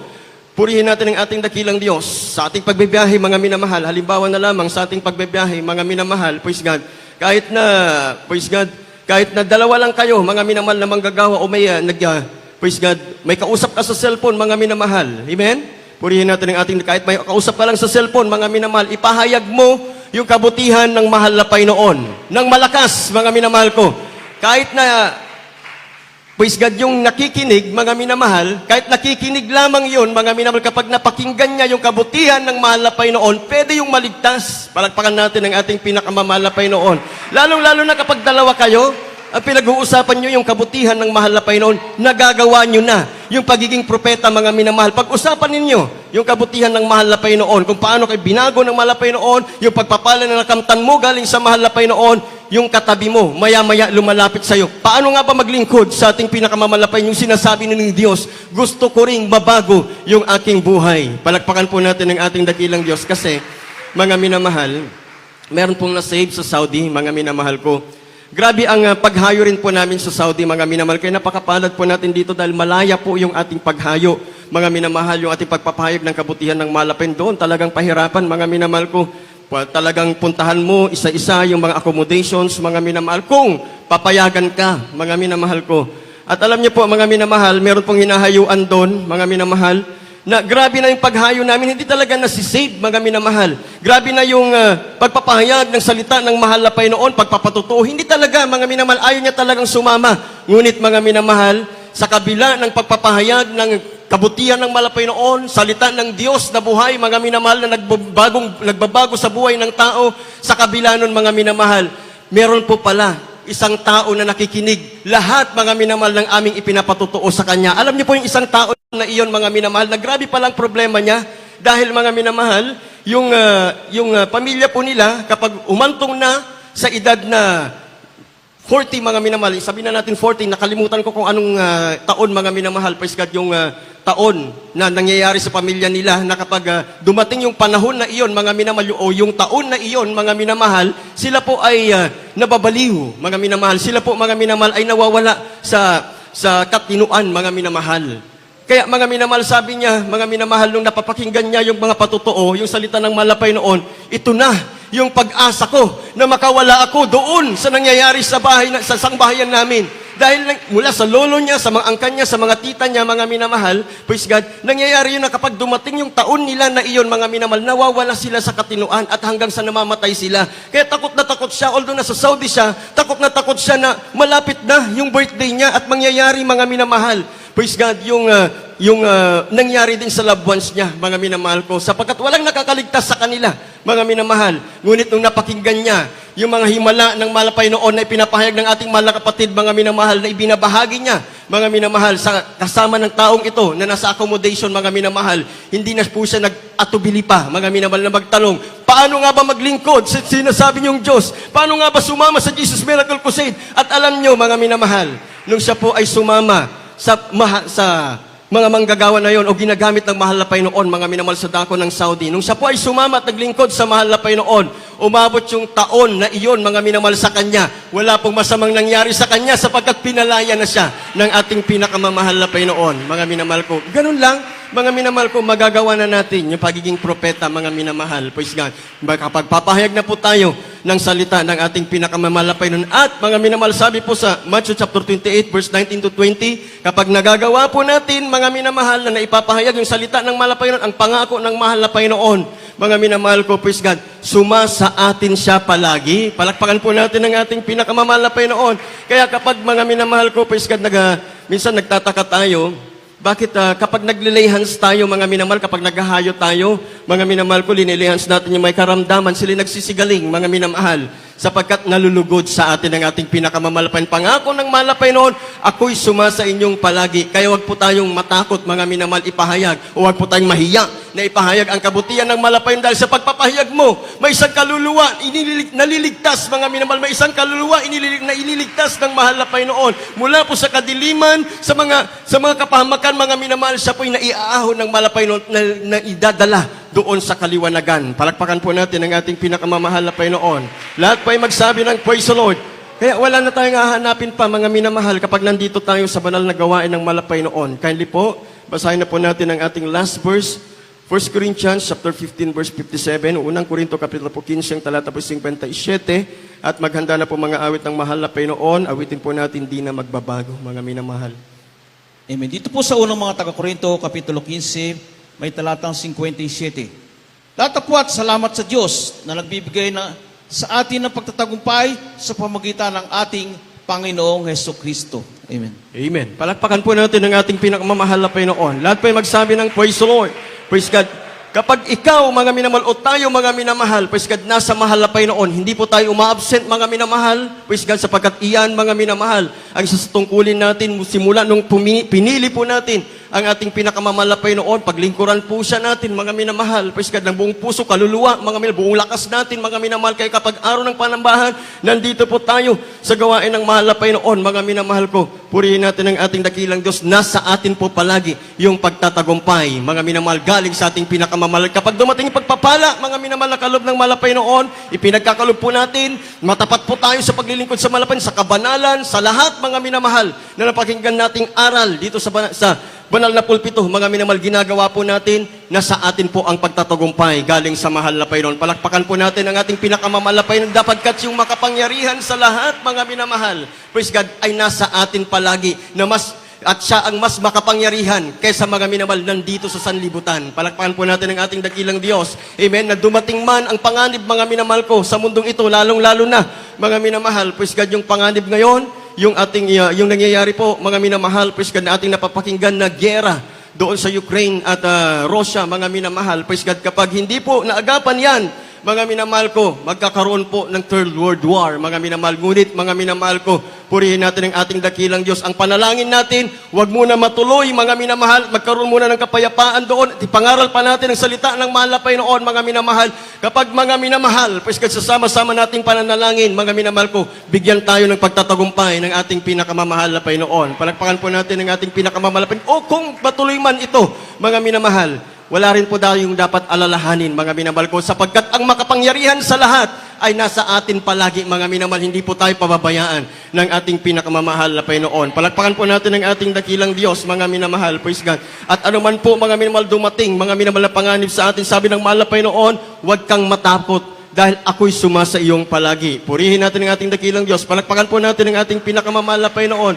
purihin natin ang ating dakilang Diyos sa ating pagbibiyahe, mga minamahal. Halimbawa na lamang sa ating pagbibiyahe, mga minamahal, praise God. Kahit na dalawa lang kayo, mga minamahal na manggagawa o may praise God, may kausap ka sa cellphone, mga minamahal. Amen? Purihin natin ang ating, kahit may kausap ka lang sa cellphone, mga minamahal, ipahayag mo yung kabutihan ng mahal na Panginoon. Ng malakas, mga minamahal ko. Kahit na praise God, yung nakikinig, mga minamahal, kahit nakikinig lamang yun, mga minamahal, kapag napakinggan niya yung kabutihan ng mahal na Panginoon, pwede yung maligtas. Palakpakan natin ang ating pinakamamahal na Panginoon. Lalong-lalo na kapag dalawa kayo, ang pinag-uusapan nyo yung kabutihan ng mahal na Panginoon, nagagawa nyo na yung pagiging propeta, mga minamahal. Pag-usapan ninyo yung kabutihan ng mahal na Panginoon, kung paano kayo binago ng mahal na Panginoon, yung pagpapala na nakamtan mo galing sa mahal na Panginoon, yung katabi mo, maya-maya lumalapit sa iyo. Paano nga ba maglingkod sa ating pinakamamalapan yung sinasabi ng Diyos? Gusto ko ring mabago yung aking buhay. Palakpakan po natin ang ating dakilang Diyos kasi, mga minamahal, meron pong na-save sa Saudi, mga minamahal ko. Grabe ang paghayo rin po namin sa Saudi, mga minamahal. Kaya napakapalad po natin dito dahil malaya po yung ating paghayo. Mga minamahal, yung ating pagpapahayag ng kabutihan ng malapin doon. Talagang pahirapan, mga minamahal ko. Talagang puntahan mo isa-isa yung mga accommodations, mga minamahal, kung papayagan ka, mga minamahal ko. At alam niyo po, mga minamahal, meron pong hinahayuan doon, mga minamahal, na grabe na yung paghayo namin, hindi talaga nasisave, mga minamahal. Grabe na yung pagpapahayag ng salita ng mahal na Panginoon, pagpapatutuo. Hindi talaga, mga minamahal, ayaw niya talagang sumama. Ngunit, mga minamahal, sa kabila ng pagpapahayag ng kabutihan ng malapay noon, salita ng Diyos na buhay, mga minamahal, na nagbabago sa buhay ng tao, sa kabila nun, mga minamahal, meron po pala isang tao na nakikinig. Lahat, mga minamahal, ng aming ipinapatutuo sa Kanya. Alam niyo po yung isang tao na iyon, mga minamahal, na grabe palang problema niya, dahil, mga minamahal, yung pamilya po nila, kapag umantong na sa edad na 40, mga minamahal, sabihin na natin 40, nakalimutan ko kung anong taon, mga minamahal, praise God, yung taon na nangyayari sa pamilya nila, na kapag dumating yung panahon na iyon, mga minamahal, o yung taon na iyon, mga minamahal, sila po ay nababaliw, mga minamahal. Sila po, mga minamahal, ay nawawala sa katinuan, mga minamahal. Kaya, mga minamahal, sabi niya, mga minamahal, nung napapakinggan niya yung mga patutuo, yung salita ng malapay noon, ito na yung pag-asa ko na makawala ako doon sa nangyayari sa sangbahayan namin. Dahil mula sa lolo niya, sa mga angkan niya, sa mga tita niya, mga minamahal, praise God, nangyayari yun na kapag dumating yung taon nila na iyon, mga minamahal, nawawala sila sa katinuan at hanggang sa namamatay sila. Kaya takot na takot siya, although nasa Saudi siya, takot na takot siya na malapit na yung birthday niya at mangyayari, mga minamahal. Praise God, yung nangyari din sa loved ones niya, mga minamahal ko, sapagkat walang nakakaligtas sa kanila, mga minamahal. Ngunit nung napakinggan niya, yung mga himala ng malapay noon na ipinapahayag ng ating mahal na kapatid, mga minamahal, na ibinabahagi niya, mga minamahal, sa kasama ng taong ito na nasa accommodation, mga minamahal, hindi na po siya nag-atubili pa, mga minamahal, na magtanong, paano nga ba maglingkod sa sinasabi niyong Diyos? Paano nga ba sumama sa Jesus Miracle Crusade? At alam niyo, mga minamahal, nung siya po ay sumama sa mga manggagawa na yon o ginagamit ng mahal na Panginoon, mga minamahal, sa dako ng Saudi. Nung siya po ay sumama at naglingkod sa mahal na Panginoon, umabot yung taon na iyon, mga minamahal, sa kanya. Wala pong masamang nangyari sa kanya sapagkat pinalaya na siya ng ating pinakamamahal na Panginoon, mga minamahal ko. Ganun lang, mga minamahal ko, magagawa na natin yung pagiging propeta, mga minamahal. Praise God. Kapag papahayag na po tayo ng salita ng ating pinakamamahal na Panginoon. At mga minamahal, sabi po sa Matthew chapter 28, verse 19 to 20, kapag nagagawa po natin, mga minamahal, na naipapahayag yung salita ng mahal na Panginoon, ang pangako ng mahal na Panginoon, mga minamahal ko, praise God, suma sa atin siya palagi. Palakpakan po natin ang ating pinakamamahal na Panginoon. Kaya kapag, mga minamahal ko, praise God, minsan nagtataka tayo, bakit kapag naglilay hands tayo, mga minamahal, kapag naghahayo tayo, mga minamahal ko, linilay hands natin yung may karamdaman, sila nagsisigaling, mga minamahal. sapagkat nalulugod sa atin ang ating pinakamamalapan. Pangako ng mahal na Panginoon, ako'y sumasa inyong palagi. Kaya wag po tayong matakot, mga minamahal, ipahayag, o wag po tayong mahiya na ipahayag ang kabutihan ng mahal na Panginoon, dahil sa pagpapahayag mo, may isang kaluluwa, naliligtas, mga minamahal, may isang kaluluwa, iniligtas ng mahal na Panginoon. Mula po sa kadiliman, sa mga kapahamakan, mga minamahal, siya po'y naiaahon ng mahal na Panginoon na idadala doon sa kaliwanagan. Palakpakan po natin ang ating pinakamamahal na Panginoon. Lahat po ay magsabi ng praise the Lord. Kaya wala na tayong hahanapin pa, mga minamahal, kapag nandito tayo sa banal na gawain ng mahal na Panginoon. Kindly po, basahin na po natin ang ating last verse, 1 Corinthians chapter 15 verse 57, unang Korinto kapitulo 15 talata 57, at maghanda na po mga awit ng mahal na Panginoon. Awitin po natin, di na magbabago, mga minamahal. Amen. Dito po sa unang mga taga-Korinto, Kapitulo 15, may talatang 57. Datapwat, salamat sa Diyos na nagbibigay sa atin ng pagtatagumpay sa pamagitan ng ating Panginoong Heso Kristo. Amen. Amen. Palakpakan po natin ang ating pinakamamahal na Panginoon. Lahat po ay magsabi ng praise the Lord. Praise God. Kapag ikaw, mga minamahal, o tayo, mga minamahal, praise God, nasa mahal na Panginoon, hindi po tayo uma-absent, mga minamahal, praise God, sapagkat iyan, mga minamahal, ang isa sa tungkulin natin, simula nung pinili po natin ang ating pinakamamahal na Panginoon, paglingkuran po siya natin, mga minamahal, praise God, ng buong puso, kaluluwa, mga minamahal, buong lakas natin, mga minamahal, kaya kapag araw ng panambahan, nandito po tayo sa gawain ng mahal na Panginoon, mga minamahal ko, purihin natin ang ating dakilang Diyos, nasa atin po palagi yung pagtatagumpay, mga minamahal, galing sa ating pinakamamahal. Kapag dumating yung pagpapala, mga minamahal na kalob ng mahal na Panginoon, ipinagkakalob po natin, matapat po tayo sa paglilingkod sa mahal na Panginoon, sa kabanalan, sa lahat, mga minamahal, na napakinggan nating aral dito sa banal na pulpito, mga minamahal, ginagawa po natin na sa atin po ang pagtatagumpay galing sa mahal na Panginoon. Palakpakan po natin ang ating pinakamamahal na Panginoon, dapagkat yung makapangyarihan sa lahat, mga minamahal, praise God, ay nasa atin palagi, na at siya ang mas makapangyarihan kaysa mga minamahal nandito sa sanlibutan. Palakpakan po natin ang ating dakilang Diyos. Amen. Na dumating man ang panganib, mga minamahal ko, sa mundong ito, lalong-lalo na, mga minamahal, praise God, yung panganib ngayon, yung nangyayari po, mga minamahal, praise God, na ating napapakinggan na giyera doon sa Ukraine at Russia, mga minamahal, praise God, kapag hindi po naagapan yan, mga minamahal ko, magkakaroon po ng Third World War, mga minamahal. Ngunit, mga minamahal ko, purihin natin ang ating dakilang Diyos. Ang panalangin natin, huwag muna matuloy, mga minamahal, magkaroon muna ng kapayapaan doon, at ipangaral pa natin ang salita ng mahal na Panginoon, mga minamahal. Kapag mga minamahal, praise God, sasama-sama nating pananalangin, mga minamahal ko, bigyan tayo ng pagtatagumpay ng ating pinakamamahal na Panginoon. Palakpakan po natin ang ating pinakamamahal na Panginoon. O kung patuloy man ito, mga minamahal, wala rin po tayong dapat alalahanin, mga minamahal ko, sapagkat ang makapangyarihan sa lahat ay nasa atin palagi, mga minamahal. Hindi po tayo pababayaan ng ating pinakamamahal na Panginoon. Palakpakan po natin ang ating dakilang Diyos, mga minamahal, praise God. At anuman po, mga minamahal, dumating, mga minamahal na panganib sa atin, sabi ng mahal na Panginoon, huwag kang matakot, dahil ako'y sumasa iyong palagi. Purihin natin ang ating dakilang Diyos. Palakpakan po natin ang ating pinakamamahal na Panginoon.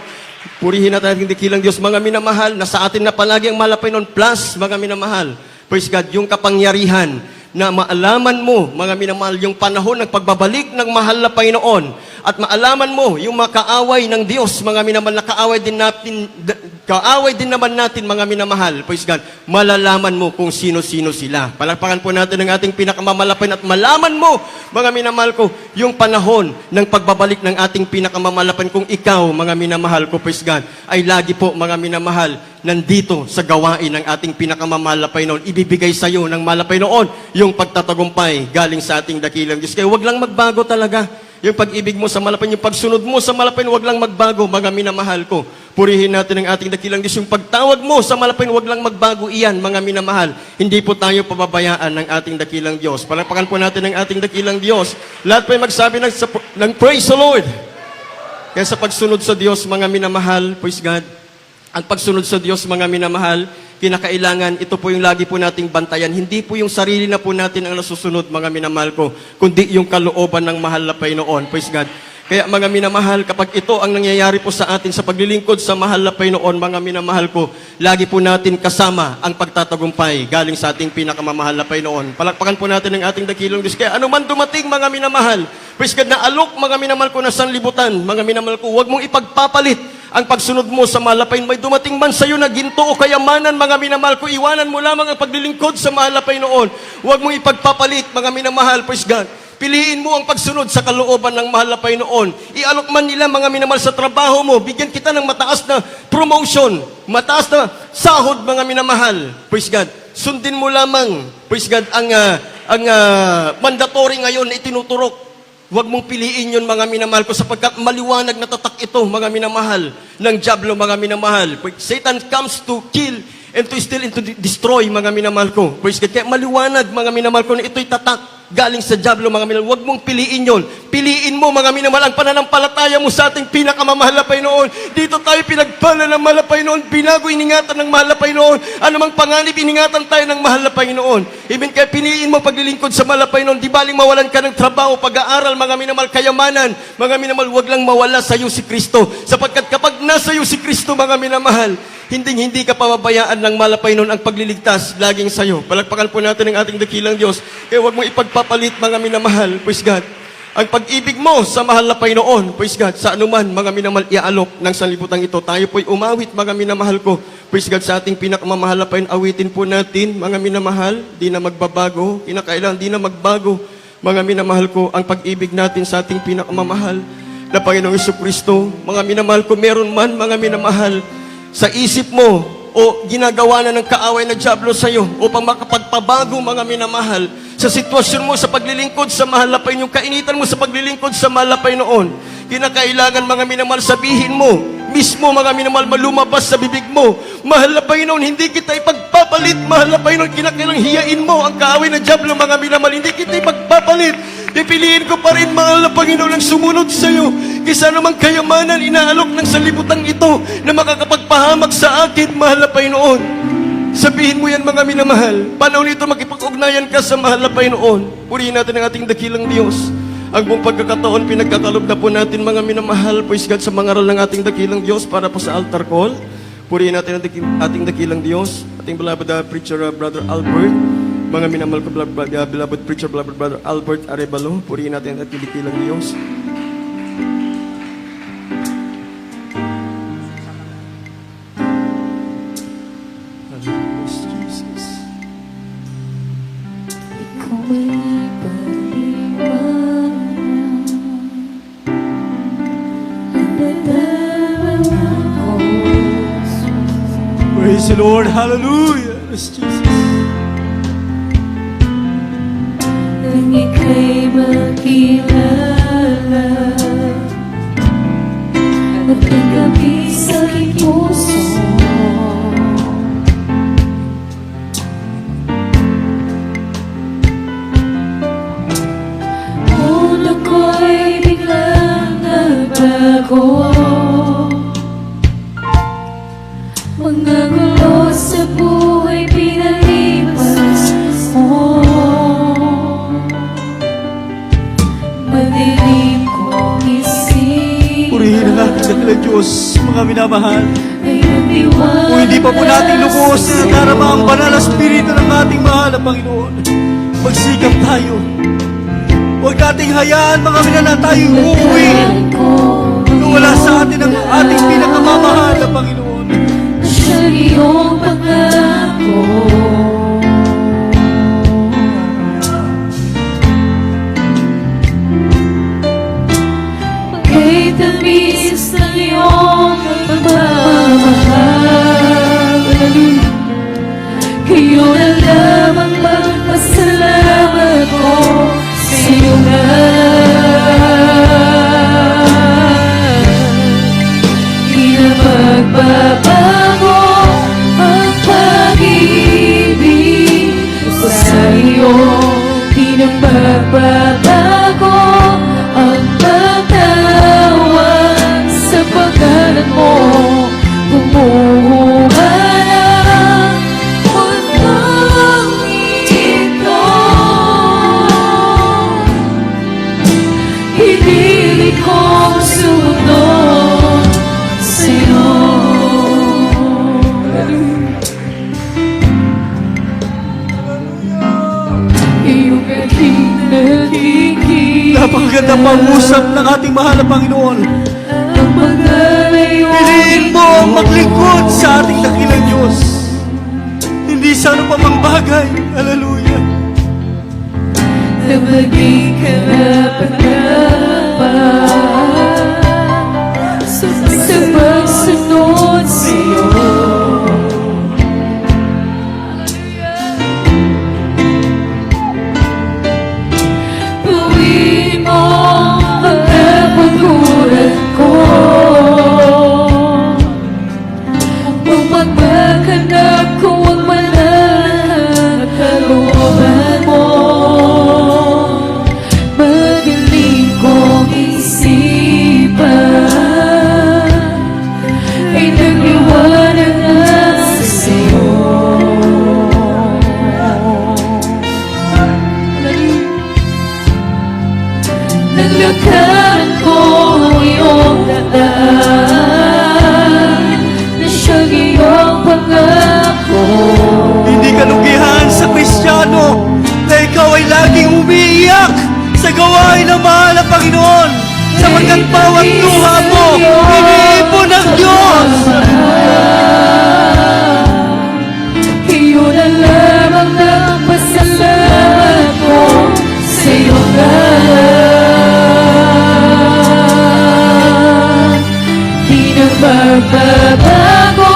Purihin natin ang ating dakilang Diyos, mga minamahal, na sa atin na palagi ang mahal na Panginoon, plus, mga minamahal, praise God, yung kapangyarihan na maalaman mo, mga minamahal, yung panahon ng pagbabalik ng mahal na Panginoon, at maalaman mo yung makaaway ng Diyos, mga minamahal, na kaaway din naman natin, mga minamahal, praise God, malalaman mo kung sino-sino sila. Palakpakan po natin ang ating pinakamamalapin at malaman mo, mga minamahal ko, yung panahon ng pagbabalik ng ating pinakamamalapin, kung ikaw, mga minamahal ko, praise God, ay lagi po, mga minamahal, nandito sa gawain ng ating pinakamamahal na Panginoon. Ibibigay sa iyo ng mahal na Panginoon yung pagtatagumpay galing sa ating dakilang Diyos. Kaya huwag lang magbago talaga. Yung pag-ibig mo sa mahal na Panginoon, yung pagsunod mo sa mahal na Panginoon, huwag lang magbago, mga minamahal ko. Purihin natin ang ating dakilang Diyos. Yung pagtawag mo sa mahal na Panginoon, huwag lang magbago iyan, mga minamahal. Hindi po tayo pababayaan ng ating dakilang Diyos. Palakpakan po natin ang ating dakilang Diyos. Lahat po ay magsabi ng praise the Lord. Kaya sa pagsunod sa Diyos, mga minamahal, praise God, ang pagsunod sa Diyos, mga minamahal, kinakailangan, ito po yung lagi po nating bantayan. Hindi po yung sarili na po natin ang nasusunod, mga minamahal ko, kundi yung kalooban ng mahal na Panginoon. Praise God. Kaya, mga minamahal, kapag ito ang nangyayari po sa atin sa paglilingkod sa mahal na Panginoon, mga minamahal ko, lagi po natin kasama ang pagtatagumpay galing sa ating pinakamamahal na Panginoon. Palakpakan po natin ang ating dakilang Diyos. Kaya anuman dumating, mga minamahal, praise God, na alok, mga minamahal ko, na sanlibutan, mga minamahal ko, huwag mong ipagpapalit ang pagsunod mo sa mahal na Panginoon. May dumating man sa iyo na ginto o kayamanan, mga minamahal ko, iwanan mo lamang ang paglilingkod sa mahal na Panginoon. Huwag mong ipagpapalit, mga minamahal, praise God, Piliin mo ang pagsunod sa kalooban ng mahal na Panginoon. Ialok man nila mga minamahal sa trabaho mo. Bigyan kita ng mataas na promotion, mataas na sahod mga minamahal. Praise God. Sundin mo lamang, praise God, ang mandatory ngayon na itinuturok. Huwag mong piliin yun mga minamahal ko sapagkat maliwanag na tatak ito mga minamahal ng diablo mga minamahal. Satan comes to kill and to steal and to destroy mga minamahal ko. Praise God. Kaya maliwanag mga minamahal ko na ito'y tatak galing sa diablo mga minamahal. Huwag mong piliin yon. Piliin mo mga minamahal ang pananampalataya mo sa ating pinakamamahal na Panginoon. Dito tayo pinagpala ng mahal na Panginoon. Binago iningatan ng mahal na Panginoon. Anumang panganib iningatan tayo ng mahal na Panginoon. Even kaya piliin mo paglilingkod sa mahal na Panginoon. Di baling mawalan ka ng trabaho, pag-aaral mga minamahal, kayamanan. Mga minamahal, huwag lang mawala sa iyo si Kristo. Sapagkat kapag nasa iyo si Kristo mga minamahal, hindi ka pababayaan ng mahal na Panginoon ang pagliligtas laging sa iyo. Palagpakan po natin ang ating dakilang Diyos. Kaya huwag mo ipagpapalit mga minamahal, praise God. Ang pag-ibig mo sa mahal na Panginoon, praise God, sa anuman mga minamahal iaalok ng sanlibutan ito. Tayo po'y umawit mga minamahal ko. Praise God, sa ating pinakamamahal na Panginoon, awitin po natin mga minamahal, di na magbabago, kinakailangan di na magbago. Mga minamahal ko, ang pag-ibig natin sa ating pinakamamahal na Panginoong Jesucristo. Mga minamahal ko, meron man mga minamahal sa isip mo o ginagawa na ng kaaway na diablo sa iyo upang makapagpabago mga minamahal sa sitwasyon mo sa paglilingkod sa mahal na Panginoon, kainitan mo sa paglilingkod sa mahal na Panginoon. Kinakailangan mga minamahal sabihin mo mismo mga minamahal malumabas sa bibig mo, mahal na Panginoon, hindi kita ipagpapalit. Mahal na Panginoon, kinakailangan hiyain mo ang kaaway na diablo mga minamahal, hindi kita ipagpapalit. Pipiliin ko pa rin, mahal na Panginoon, ang sumunod sa iyo kaysa namang kayamanan inaalok ng sanlibutan ito na makakapagpahamak sa akin, mahal na Panginoon. Sabihin mo yan mga minamahal. Panahon nito makipag-ugnayan ka sa mahal na Panginoon. Purihin natin ang ating dakilang Diyos. Ang buong pagkakataon, pinagkakalob na po natin mga minamahal, praise God, sa mangaral ng ating dakilang Diyos para po sa altar call. Purihin natin ang ating dakilang Diyos, ating beloved preacher, Brother Albert. Mga minamahal ko, beloved preacher, beloved Brother Albert Arevalo. Purihin natin ang ating dakilang Diyos. Praise the Lord. Hallelujah. Yes, Jesus. Nang ika'y makilala at nagkabig sa aking puso, ulo ko'y biglang nagbago. Mga gulo sa buhay pinalipas mo, madilim kong isip Purihin ang ating dakilang Diyos, mga minamahal. ay nagdiwala. Kung hindi pa po natin lubos na nadarama ang banal na Espiritu ng ating mahal na Panginoon, magsikap tayo. Huwag nating hayaan mga minana tayong uuwi na wala sa atin ang ating pinakamamahal na Panginoon. Siya iyong pangako. Kay tamis ng iyong pagmamahal, kayo na lamang magpasalamat ko sa iyong di na magbabago ang pag-ibig ko sa iyo. Di na magbabago ang pagtawag sa pangalan mo. Bumuha ng mundong ito, hinilig kong sumunod sa'yo. Iyong aking nagiging Napakaganda pang-usap ng ating mahal na Panginoon. ang mga layunin Piliin mo ang maglingkod sa ating dakilang Diyos. Hindi sa ano pa mang bagay. Hallelujah. na maging karapat sa pagsunod sa'yo. Tuwin mo ang kapagkuran ko, ang pagmaghanap ko ang manang kalooban mo. Magaling kong isipan ay nagliwanag na sa'yo. Naglakad ko ang iyong daan na siyang iyong pangako. Hindi kalugihan sa Kristiyano na ikaw ay laging umiiyak sa gawain ng mahal na Panginoon, sapagkat bawat luha mo iniipon ng Diyos. Iyo na lamang ang pasalamat ko sa iyong ngalan. Di na magbabago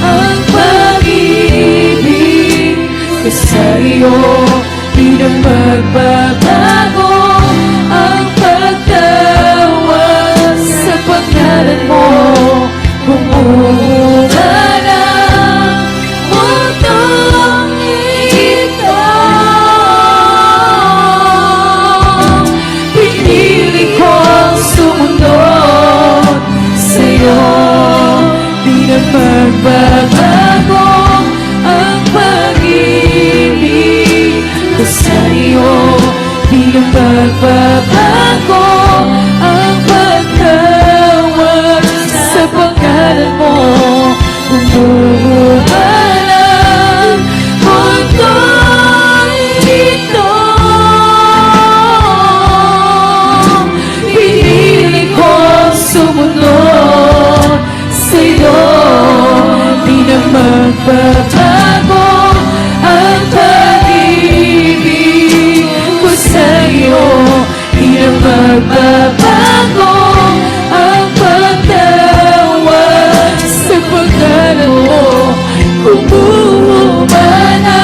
ang pag-ibig ko sa iyo. Di na magbabago ang pagtawag sa pangalan mo. Bumuha ng mundong ito. Pinili kong sumunod sa'yo. Di na magbabago ang pag-ibig ko sa'yo. Di na magbabago ang pagtawag sa pangalan mo. Bumuha ng mundong ito. Pinili kong sumunod sa'yo. Di na magbabago ang pag-ibig ko sa'yo. Di na magbabago ang pagtawag sa pangalan mo. Kumuha na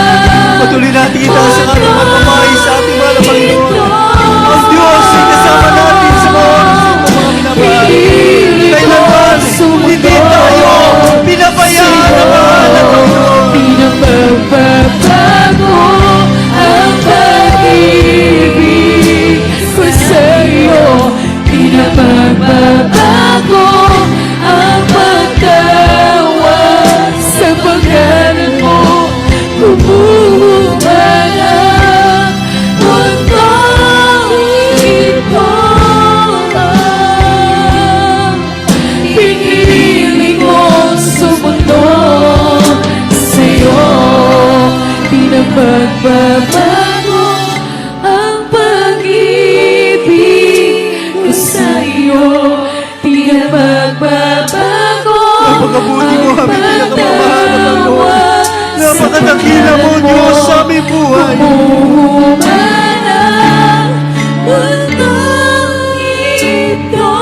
Patuloy natin itaas ang ating pagmamahal sa ating mahal na Panginoon. Ang Diyos ay kasama natin sa mga oras ng mga minamahal. Kailanman, hindi tayo pinabayaan ng mahal na Panginoon. Di na magbabago ang pag-ibig ko sa'yo. Di na magbabago ang pagtawag sa pangalan mo. Kumuha ng mundong ito. Pinili kong sumunod sa'yo. Di na magbabago ang pag-ibig ko sa'yo. Di na magbabago Napakabuti mo, ang aming pinakamamahal na Panginoon. pagtawag Napakadakila mo, Diyos, sa aming buhay. Kumuha ng mundong ito.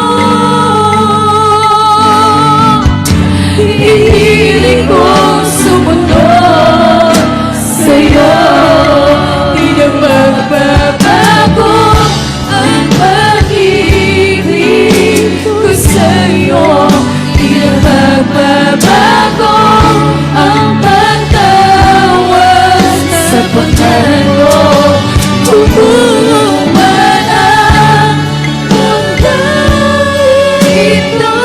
Pinili kong sumunod sa'yo. Di na magbabago ang pag-ibig ko sa'yo. Di na magbabago ang pagtawag sa pangalan mo. Kumuha ng mundong ito.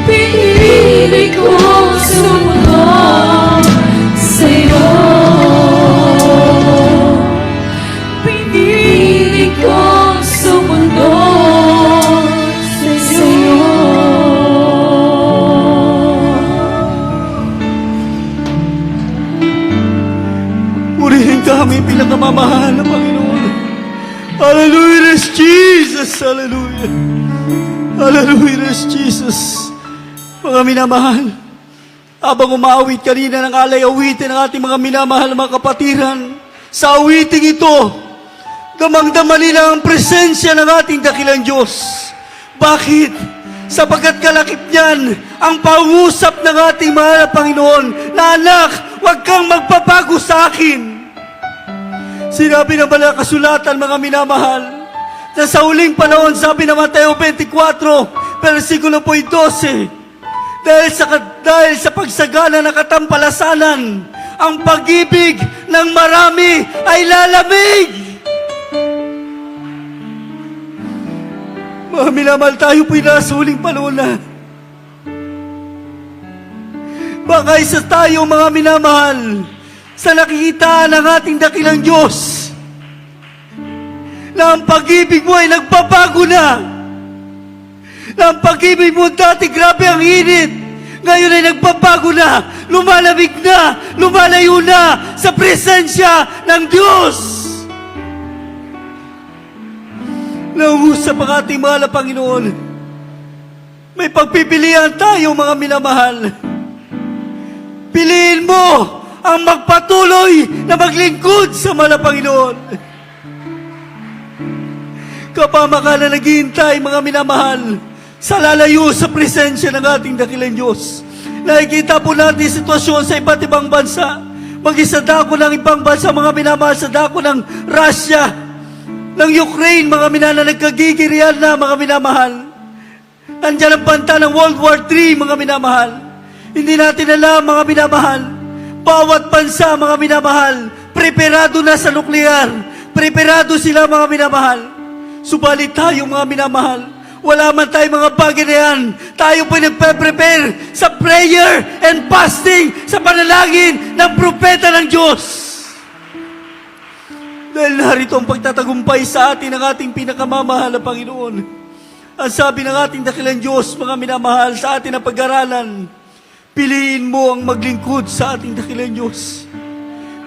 Pinili kong sumunod sa'yo. Pinili kong sumunod sa'yo. Purihin ka aming pinakamamahal na Panginoon. Hallelujah, Jesus! Hallelujah! Hallelujah, Jesus! Mga minamahal, Habang umaawit kanina ng alay awitin ng ating mga minamahal na mga kapatiran, sa awiting ito, damang-dama nila ang presensya ng ating dakilang Diyos. Bakit? Sapagkat kalakip niyan ang pangusap ng ating mahal na Panginoon na, anak, huwag kang magpapago sa akin. Sinabi ng banal na kasulatan, mga minamahal, na sa huling panahon, sabi ng Mateo 24, versikulo 12, dahil sa pagsagana ng katampalasanan, ang pag-ibig ng marami ay lalamig. Mga minamahal, tayo po'y nasa huling panahon na. Baka isa tayo, mga minamahal, sa nakikita ng ating dakilang Diyos, na ang pag-ibig mo ay nagbabago na. Na ang pag-ibig mo dati, grabe ang init, ngayon ay nagbabago na, lumalamig na, lumalayo na sa presensya ng Diyos. Naungusap ang ating mahal na Panginoon. May pagpipilian tayo, mga minamahal. Piliin mo ang magpatuloy na maglingkod sa mahal na Panginoon. Kapamakalan naghihintay, mga minamahal, sa lalayo sa presensya ng ating dakilang Diyos. Nakikita po natin sitwasyon sa iba't ibang bansa. Mag-isa dako ng ibang bansa, mga minamahal, sa dako ng Russia, ng Ukraine, mga minamahal, nagkagigirian na, mga minamahal. Nandiyan ang banta ng World War III, mga minamahal. Hindi natin alam, mga minamahal, bawat bansa, mga minamahal, preparado na sa nuklear. Preparado sila, mga minamahal. Subalit tayo, mga minamahal, wala man tayo mga bagay na yan. Tayo po nagpe-prepare sa prayer and fasting, sa panalangin ng propeta ng Diyos. Dahil narito ang pagtatagumpay sa atin ng ating pinakamamahal na Panginoon. Ang sabi ng ating dakilang Diyos, mga minamahal, sa atin na pag-aralan, piliin mo ang maglingkod sa ating dakilang Diyos.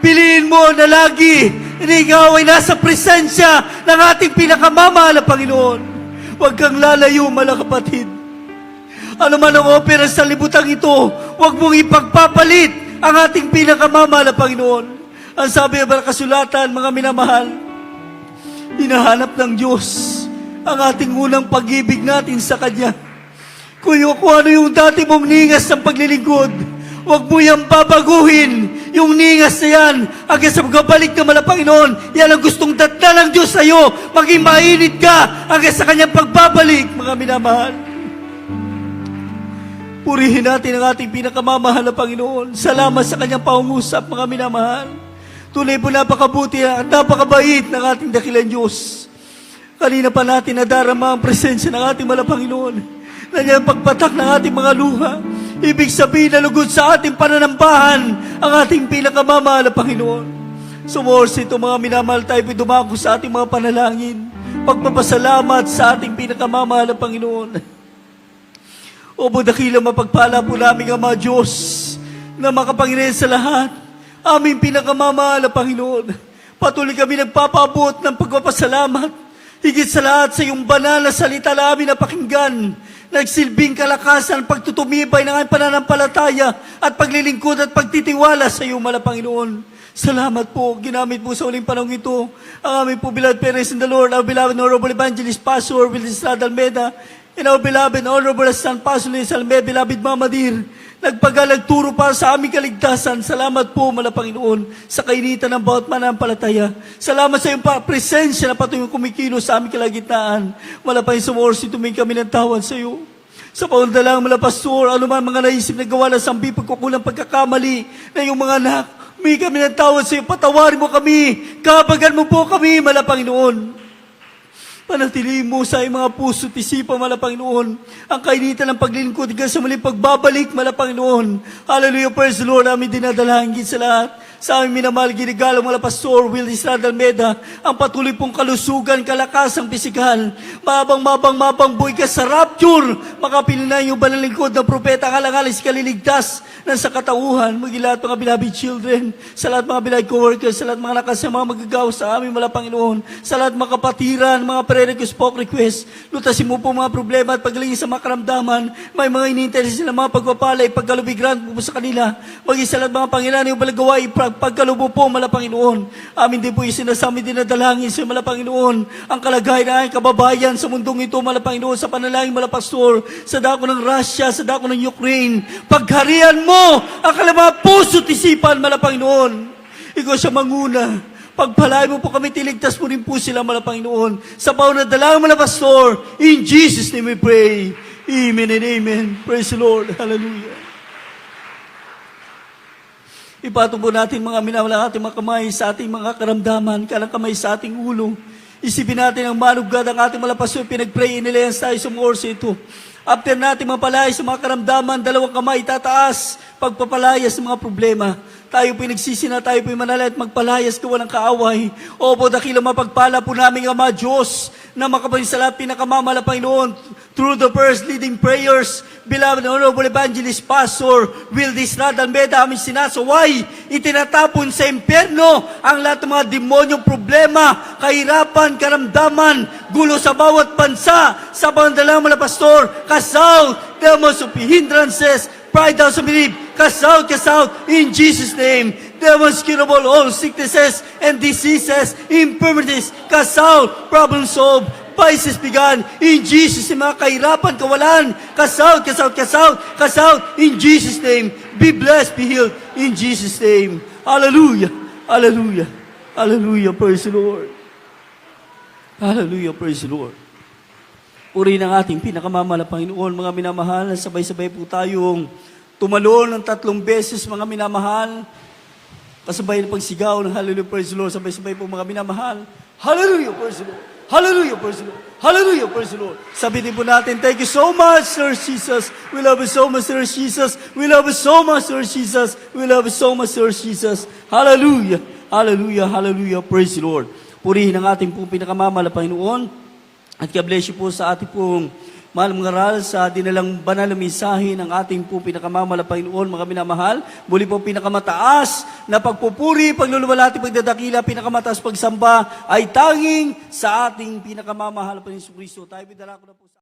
Piliin mo na lagi ikaw ay nasa presensya ng ating pinakamamahal na Panginoon. Huwag kang lalayo, mga kapatid. Ano man ang opera sa libutang ito, huwag mong ipagpapalit ang ating pinakamamahal na Panginoon. Ang sabi ng kasulatan, mga minamahal, hinahanap ng Diyos ang ating unang pag-ibig natin sa Kanya. Kung ano yung dati mong ningas ng paglilingkod, huwag mo yung babaguhin. Yung ningas na yan, hanggang sa pagkabalik ng mga Panginoon, yan ang gustong datna ng Diyos sa iyo. Maging mainit ka hanggang sa Kanyang pagbabalik, mga minamahal. Purihin natin ang ating pinakamamahal na Panginoon. Salamat sa Kanyang pangungusap, mga minamahal. Tunay po napakabuti at napakabait ng ating dakilang Diyos. Kanina pa natin nadarama ang presensya ng ating mga Panginoon. Nandiyan pagpatak ng ating mga luha. Ibig sabihin na lugod sa ating pananambahan ang ating pinakamamahal na Panginoon. Sumorsi ito, mga minamahal, tayo dumako sa ating mga panalangin. Pagpapasalamat sa ating pinakamamahal na Panginoon. O dakilang mapagpala po namin ang mga Diyos na makapangyarihan sa lahat. Aming pinakamamahal na Panginoon. Patuloy kami nagpapabot ng pagpapasalamat. Higit sa lahat sa iyong banal na salita na amin napakinggan. Nagsilbing kalakasan, pagtutumibay ng aming pananampalataya at paglilingkod at pagtitiwala sa iyo, mahal na Panginoon. Salamat po, ginamit po sa uling panahon ito ang aming po beloved parents in the Lord, our beloved Honorable Evangelist Pastor Wilson Estrada Almeda, and our beloved Honorable San Pastor Luis Almeda, beloved Mama Dear, nagpagalag-turo para sa aming kaligtasan. Salamat po, mahal na Panginoon, sa kainitan ng bawat mananampalataya. Salamat sa iyong presensya na patuloy kumikilos sa aming kalagitnaan. Mahal na Panginoon, sumorsi, tumingin kami ng tawad sa iyo. Sa paundalang, mahal na Pastor, anuman mga naisip na gawa na sambi, pagkukulang, pagkakamali na iyong mga anak, humingi kami ng tawad sa iyo, patawarin mo kami, kabagan mo po kami, mahal na Panginoon. Panatilihin mo sa iyong mga puso at isipan, mahal na Panginoon, ang kainitan ng paglilingkod hanggang sa muling pagbabalik, mahal na Panginoon. Hallelujah, praise the Lord, amin dinadalangin sa lahat. sa aming minamahal ginigalang mga pastor, Will Estrada Almeda, ang patuloy pong kalusugan, kalakasang pisikal, mabang buhay ka sa rapture, makapilinay yung banal lingkod ng propeta, ang alangalis kaliligtas ng sa katauhan, magilahat mga beloved children, sa lahat mga beloved co-workers, sa lahat mga nakas mga magagawa sa aming mga Panginoon, sa lahat mga kapatiran, mga prayer request, poke request, lutasin mo po mga problema at pagalingin sa mga karamdaman, may mga inintay sila mga pagpapalay, pagkalubigran po sa kanila, mag-isa lahat mga Panginoon, yung balagawa, pagkalubo po, mala Panginoon. Amin din po yung sinasami din na dalangin sa mala Panginoon, ang kalagayan na ay kababayan sa mundong ito, mala Panginoon, sa panalangin mala Pastor, sa dako ng Russia, sa dako ng Ukraine, pagharian mo ang kalamang puso't isipan, mala Panginoon. Ikaw siya manguna. Pagpalain mo po kami, tiligtas mo rin po sila, mala Panginoon. Sa paunang dalangin, mala Pastor, in Jesus' name we pray. Amen and amen. Praise the Lord. Hallelujah. Ipatong po natin mga minamahal ating mga kamay sa ating mga karamdaman, kalang kamay sa ating ulo. Isipin natin ang manugad ang ating mga pastor, pinag-pray inilayas tayo sa mga oras ito. After natin mapalaya sa mga karamdaman, dalawang kamay tataas, pagpapalaya sa mga problema. Tayo pinagsisi na tayo manalay at magpalayas gawa ng kaaway. Opo, dakilang mapagpala po namin Ama Diyos na makapansalat pinakamamala Panginoon through the first leading prayers. Beloved Honorable Evangelist Pastor Will Estrada Almeda, aming sinasaway, itinatapon sa impyerno ang lahat ng mga demonyong problema, kahirapan, karamdaman, gulo sa bawat bansa, sa pandalang mga pastor, kasaw, demons of hindrances, pride down sa belief, cast out, in Jesus' name. Demons curable all sicknesses and diseases, infirmities, cast out, problem solved, vices began, in Jesus' name, mga kahirapan, kawalan, cast out, in Jesus' name. Be blessed, be healed, in Jesus' name. Hallelujah, hallelujah, hallelujah, praise the Lord. Hallelujah, praise the Lord. Purihin ang ating pinakamamahal na Panginoon, mga minamahal, sabay-sabay po tayong tumalon ng 3 beses, mga minamahal. Kasabay ng pagsigaw ng Hallelujah, praise the Lord, sabay-sabay po mga minamahal. Hallelujah, praise the Lord. Hallelujah, praise the Lord. Hallelujah, praise the Lord. Sabihin po natin, thank you so much, Lord Jesus. We love you so much, Lord Jesus. We love you so much, Lord Jesus. We love you so much, Lord Jesus. Hallelujah, hallelujah, hallelujah, praise the Lord. Purihin ang ating pong pinakamamahal na Panginoon. At ka-bless you po sa ating pong mahal mga aral sa dinalang banal na mensahe ng ating pong pinakamamahal na Panginoon, mga minamahal. Muli po pinakamataas na pagpupuri, pagluluwalhati, pagdadakila, pinakamataas pagsamba ay tanging sa ating pinakamamahal na Panginoon Kristo. Tayo bidala ko na po sa